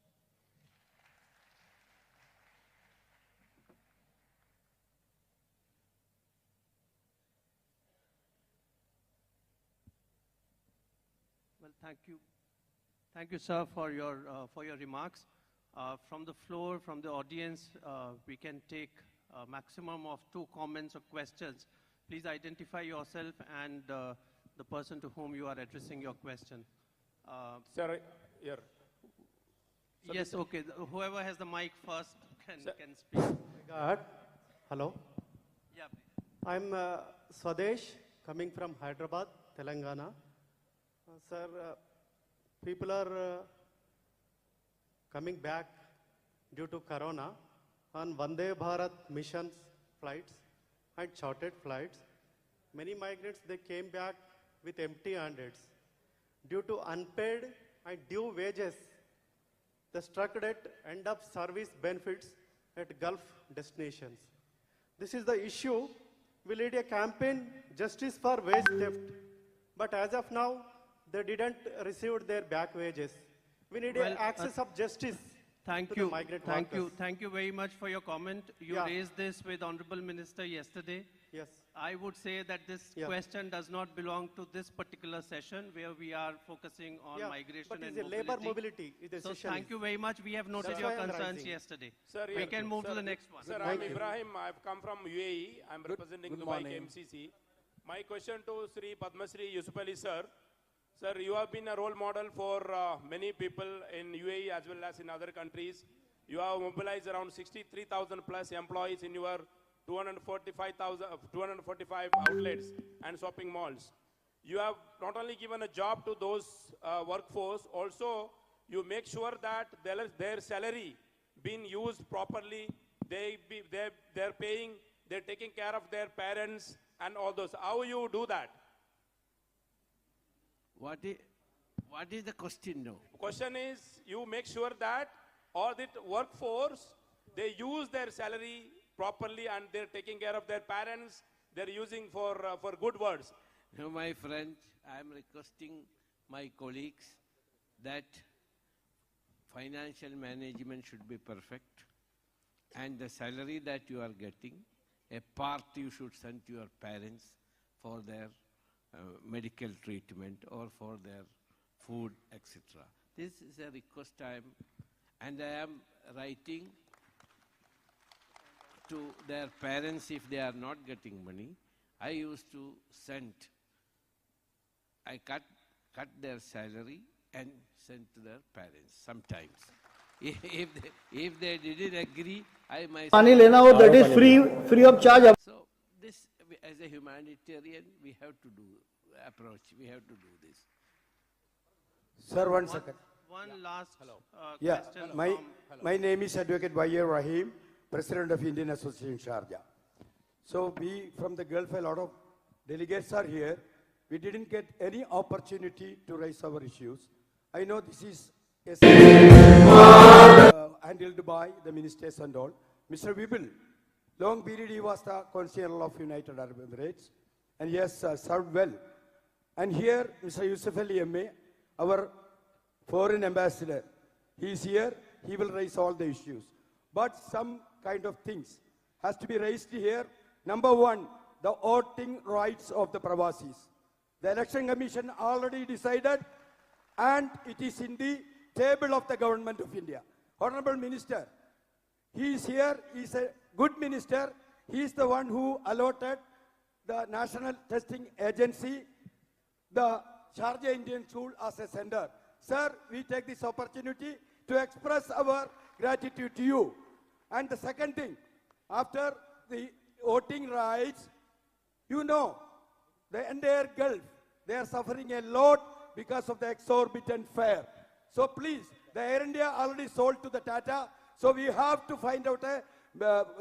Speaker 1: Well, thank you. Thank you, sir, for your remarks. From the floor, from the audience, we can take a maximum of 2 comments or questions. Please identify yourself and the person to whom you are addressing your question.
Speaker 11: Sir, here.
Speaker 1: Yes, okay. Whoever has the mic first can speak.
Speaker 11: God. Hello.
Speaker 1: Yeah, please.
Speaker 11: I'm Swadesh, coming from Hyderabad, Telangana. Sir, people are coming back due to Corona on Vande Bharat missions flights and chartered flights. Many migrants, they came back with empty handeds. Due to unpaid and due wages, they struck at end of service benefits at Gulf destinations. This is the issue. We lead a campaign, justice for wage theft. But as of now, they didn't receive their back wages. We need access of justice.
Speaker 1: Thank you. Thank you very much for your comment. You raised this with Honorable Minister yesterday.
Speaker 11: Yes.
Speaker 1: I would say that this question does not belong to this particular session where we are focusing on migration
Speaker 11: but
Speaker 1: and
Speaker 11: it's a
Speaker 1: mobility.
Speaker 11: labor mobility.
Speaker 1: So thank you very much. We have noted your concerns yesterday.
Speaker 12: Sir,
Speaker 1: we can move to the next one.
Speaker 12: Sir, I'm Ibrahim. I've come from UAE. I'm representing Dubai KMCC. My question to Sri Padmasri Yusuf Ali sir. Sir, you have been a role model for many people in UAE as well as in other countries. You have mobilized around 63,000 plus employees in your 245 outlets and shopping malls. You have not only given a job to those workforce, also you make sure that their salary being used properly, they're paying, they're taking care of their parents and all those. How you do that?
Speaker 4: What is the question now?
Speaker 12: Question is, you make sure that all the workforce, they use their salary properly and they're taking care of their parents, they're using for good words.
Speaker 4: Now, my friends, I am requesting my colleagues that financial management should be perfect, and the salary that you are getting, a part you should send to your parents for their medical treatment or for their food, etc. This is a request and I am writing to their parents if they are not getting money. I used to send, I cut their salary and send to their parents sometimes. If they didn't agree, I myself...
Speaker 13: Money lena ho, that is free of charge.
Speaker 4: So this, as a humanitarian, we have to do approach. We have to do this.
Speaker 13: Sir, one second.
Speaker 1: One last
Speaker 13: Yeah,
Speaker 1: question.
Speaker 13: my name is Advocate Y.A. Rahim, President of Indian Association Sharjah. So we from the Gulf, a lot of delegates are here. We didn't get any opportunity to raise our issues. I know this is handled by the ministers and all. Mr. Wibil, long period he was the Consul of United Arab Emirates, and he has served well. And here, Mr. Yusuf Ali MA, our foreign ambassador, he is here, he will raise all the issues. But some kind of things has to be raised here. Number one, the voting rights of the Pravasis. The Election Commission already decided, and it is in the table of the Government of India. Honorable Minister, he is here, he is a good minister. He is the one who allotted the National Testing Agency, the Sharjah Indian School as a center. Sir, we take this opportunity to express our gratitude to you. And the second thing, after the voting rights, you know, the entire Gulf, they are suffering a lot because of the exorbitant fare. So please, the Air India already sold to the Tata, so we have to find out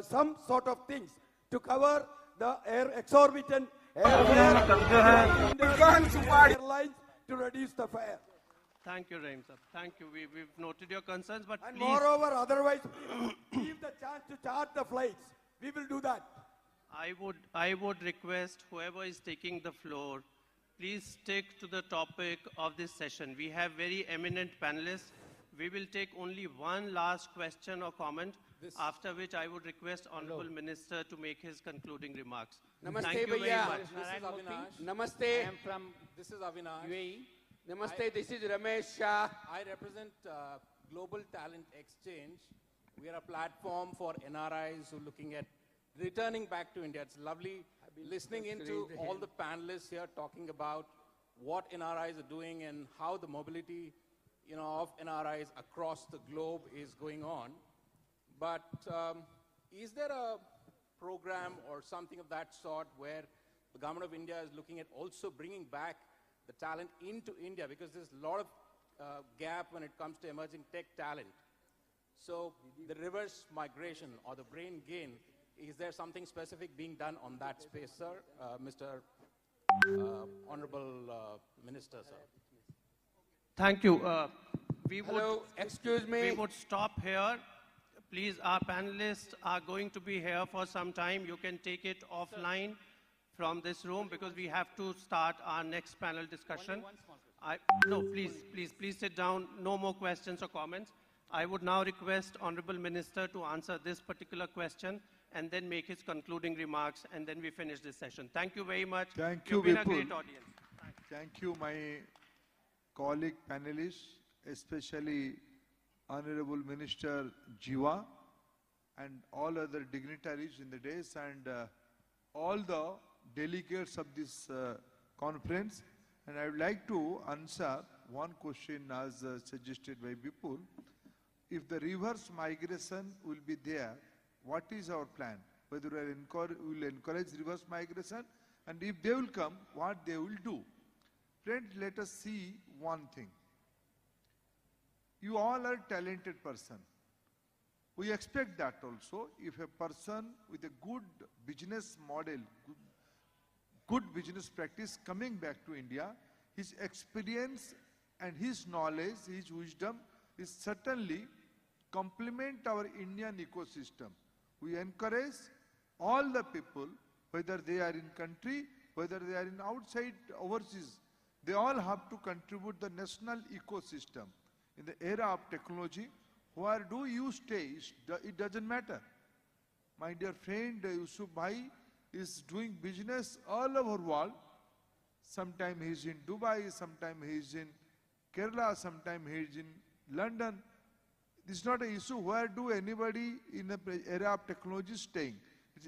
Speaker 13: some sort of things to cover the exorbitant airlines to reduce the fare.
Speaker 1: Thank you, Rahim sir. Thank you. We've noted your concerns, but
Speaker 13: And
Speaker 1: please.
Speaker 13: moreover, otherwise, give the chance to charge the flights. We will do that.
Speaker 1: I would request whoever is taking the floor, please stick to the topic of this session. We have very eminent panelists. We will take only one last question or comment, after which I would request Honorable Minister to make his concluding remarks.
Speaker 14: Namaste,
Speaker 1: Thank you very
Speaker 14: Bhaiya.
Speaker 1: much.
Speaker 14: This is Avinash.
Speaker 15: Namaste.
Speaker 14: I am from, this is Avinash.
Speaker 15: UAE. Namaste, this is Ramesh Shah.
Speaker 14: I represent Global Talent Exchange. We are a platform for NRIs who are looking at returning back to India. It's lovely listening into all the panelists here talking about what NRIs are doing and how the mobility, of NRIs across the globe is going on. But is there a program or something of that sort where the government of India is looking at also bringing back the talent into India? Because there's a lot of gap when it comes to emerging tech talent. So the reverse migration or the brain gain, is there something specific being done on that space, sir? Mr. Honorable Minister, sir.
Speaker 1: Thank you.
Speaker 15: Hello, excuse me.
Speaker 1: We would stop here. Please, our panelists are going to be here for some time. You can take it offline from this room because we have to start our next panel discussion. No, please sit down. No more questions or comments. I would now request Honorable Minister to answer this particular question and then make his concluding remarks, and then we finish this session. Thank you very much.
Speaker 2: Thank
Speaker 1: You've
Speaker 2: you,
Speaker 1: been a
Speaker 2: Vipul.
Speaker 1: great audience.
Speaker 2: Thank you, my colleague panelists, especially Honorable Minister Jiwa and all other dignitaries in the days and all the delegates of this conference. And I would like to answer one question as suggested by Vipul. If the reverse migration will be there, what is our plan? Whether we will encourage reverse migration, and if they will come, what they will do. Friends, let us see one thing. You all are talented person. We expect that also. If a person with a good business model, good business practice coming back to India, his experience and his knowledge, his wisdom is certainly complement our Indian ecosystem. We encourage all the people, whether they are in country, whether they are in outside, overseas, they all have to contribute the national ecosystem. In the era of technology, where do you stay? It doesn't matter. My dear friend Yusuf Bhai is doing business all over the world. Sometimes he is in Dubai, sometimes he is in Kerala, sometimes he is in London. This is not an issue. Where do anybody in the era of technology staying?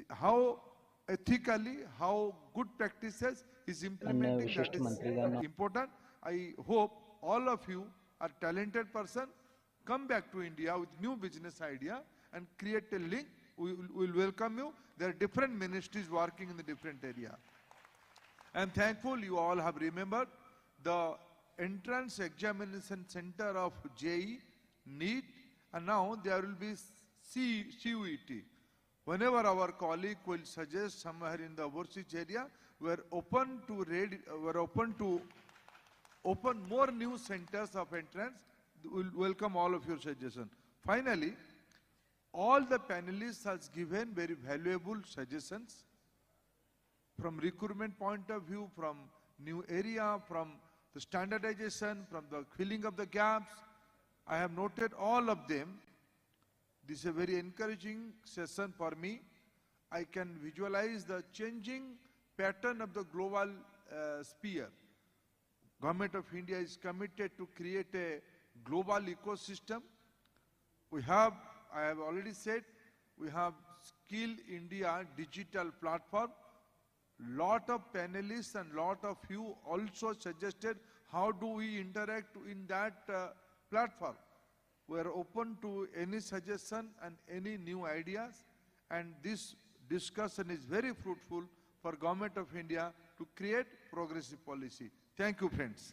Speaker 2: How ethically, how good practices is implementing, that is important. I hope all of you are talented person, come back to India with new business idea and create a link. We will welcome you. There are different ministries working in the different area. I am thankful you all have remembered the entrance examination center of JEE, NEET, and now there will be CUET. Whenever our colleague will suggest somewhere in the overseas area, we are open to open more new centers of entrance. We will welcome all of your suggestions. Finally, all the panelists has given very valuable suggestions. from recruitment point of view, from new area, from the standardization, from the filling of the gaps. I have noted all of them. This is a very encouraging session for me. I can visualize the changing pattern of the global sphere. Government of India is committed to create a global ecosystem. We have, I have already said, we have Skill India digital platform. Lot of panelists and lot of you also suggested how do we interact in that platform. We are open to any suggestion and any new ideas, and this discussion is very fruitful for Government of India to create progressive policy. Thank you, friends.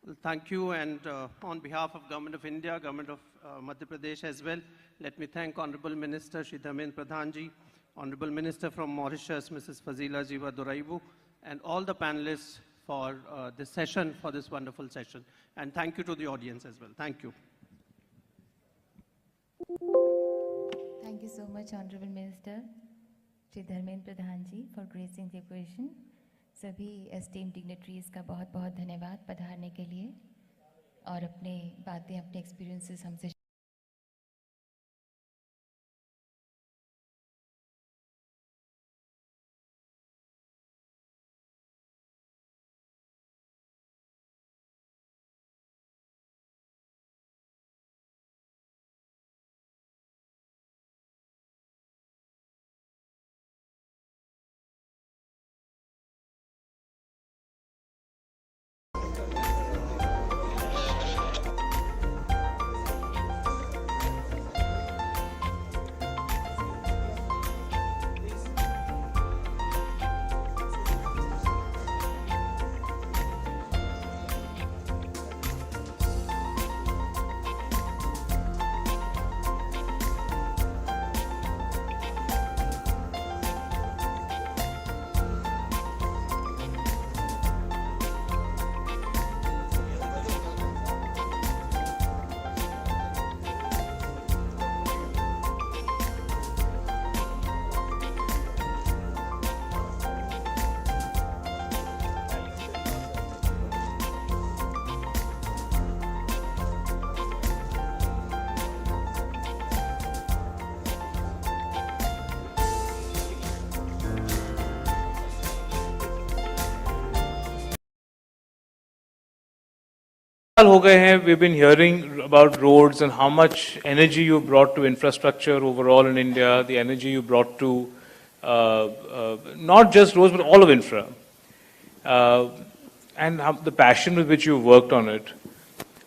Speaker 1: Well, thank you, and on behalf of Government of India, Government of Madhya Pradesh as well, let me thank Honorable Minister Shri Dharmendra Pradhan Ji, Honorable Minister from Mauritius, Mrs. Fazila Jiva Doraibu, and all the panelists for this session, for this wonderful session. And thank you to the audience as well. Thank you.
Speaker 16: Thank you so much, Honorable Minister Shri Dharmendra Pradhan Ji, for gracing the occasion. सभी esteemed dignitaries का बहुत बहुत धन्यवाद पधारने के लिए और अपने बातें, अपने एक्सपीरियंसेस हमसे
Speaker 17: हो गए हैं. We've been hearing about roads and how much energy you brought to infrastructure overall in India, the energy you brought to not just roads but all of infra, and the passion with which you worked on it.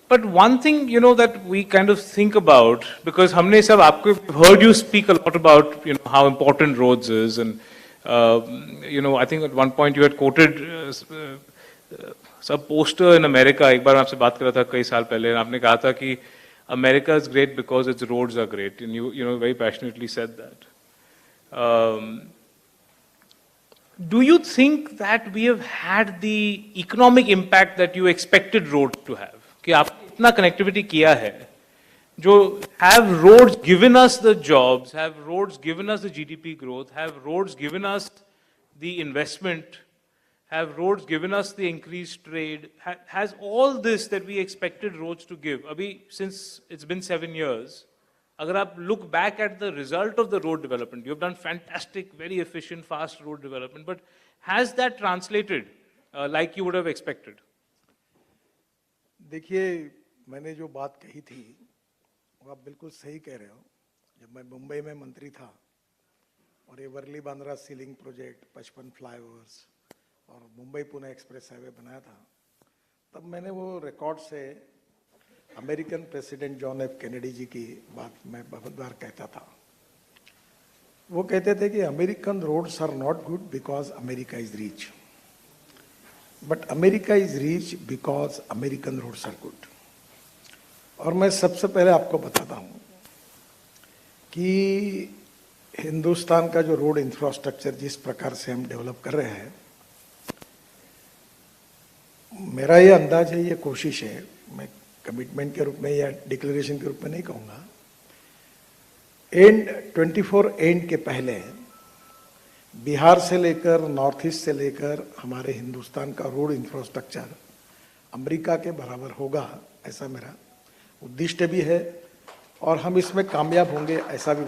Speaker 17: But one thing, you know, that we kind of think about, because हमने सब आपको heard you speak a lot about, you know, how important roads is, and you know, I think at one point you had quoted सब poster in America. एक बार आपसे बात कर रहा था कई साल पहले, आपने कहा था कि America is great because its roads are great, and you know very passionately said that. Do you think that we have had the economic impact that you expected road to have, कि आपने इतना connectivity किया है, जो have roads given us the jobs, have roads given us the GDP growth, have roads given us the investment, have roads given us the increased trade, has all this that we expected roads to give? Abhi, since it's been 7 years, agar aap look back at the result of the road development, you have done fantastic, very efficient, fast road development, but has that translated like you would have expected?
Speaker 18: देखिए, मैंने जो बात कही थी वो आप बिल्कुल सही कह रहे हो. जब मैं मुंबई में मंत्री था और ये Worli Bandra sea link project, 55 flyovers और मुंबई पुणे एक्सप्रेस हाईवे बनाया था, तब मैंने वो रिकॉर्ड से American president John F Kennedy ji की बात मैं बहुत बार कहता था. वो कहते थे कि American roads are not good because America is rich, but America is rich because American roads are good. और मैं सबसे पहले आपको बताता हूँ कि हिंदुस्तान का जो रोड इंफ्रास्ट्रक्चर जिस प्रकार से हम डेवलप कर रहे हैं, मेरा ये अंदाज है, ये कोशिश है, मैं कमिटमेंट के रूप में या डिक्लेरेशन के रूप में नहीं कहूँगा, एंड 24 एंड के पहले बिहार से लेकर नॉर्थ ईस्ट से लेकर हमारे हिंदुस्तान का रोड इंफ्रास्ट्रक्चर अमेरिका के बराबर होगा, ऐसा मेरा उद्दिष्ट भी है और हम इसमें कामयाब होंगे, ऐसा भी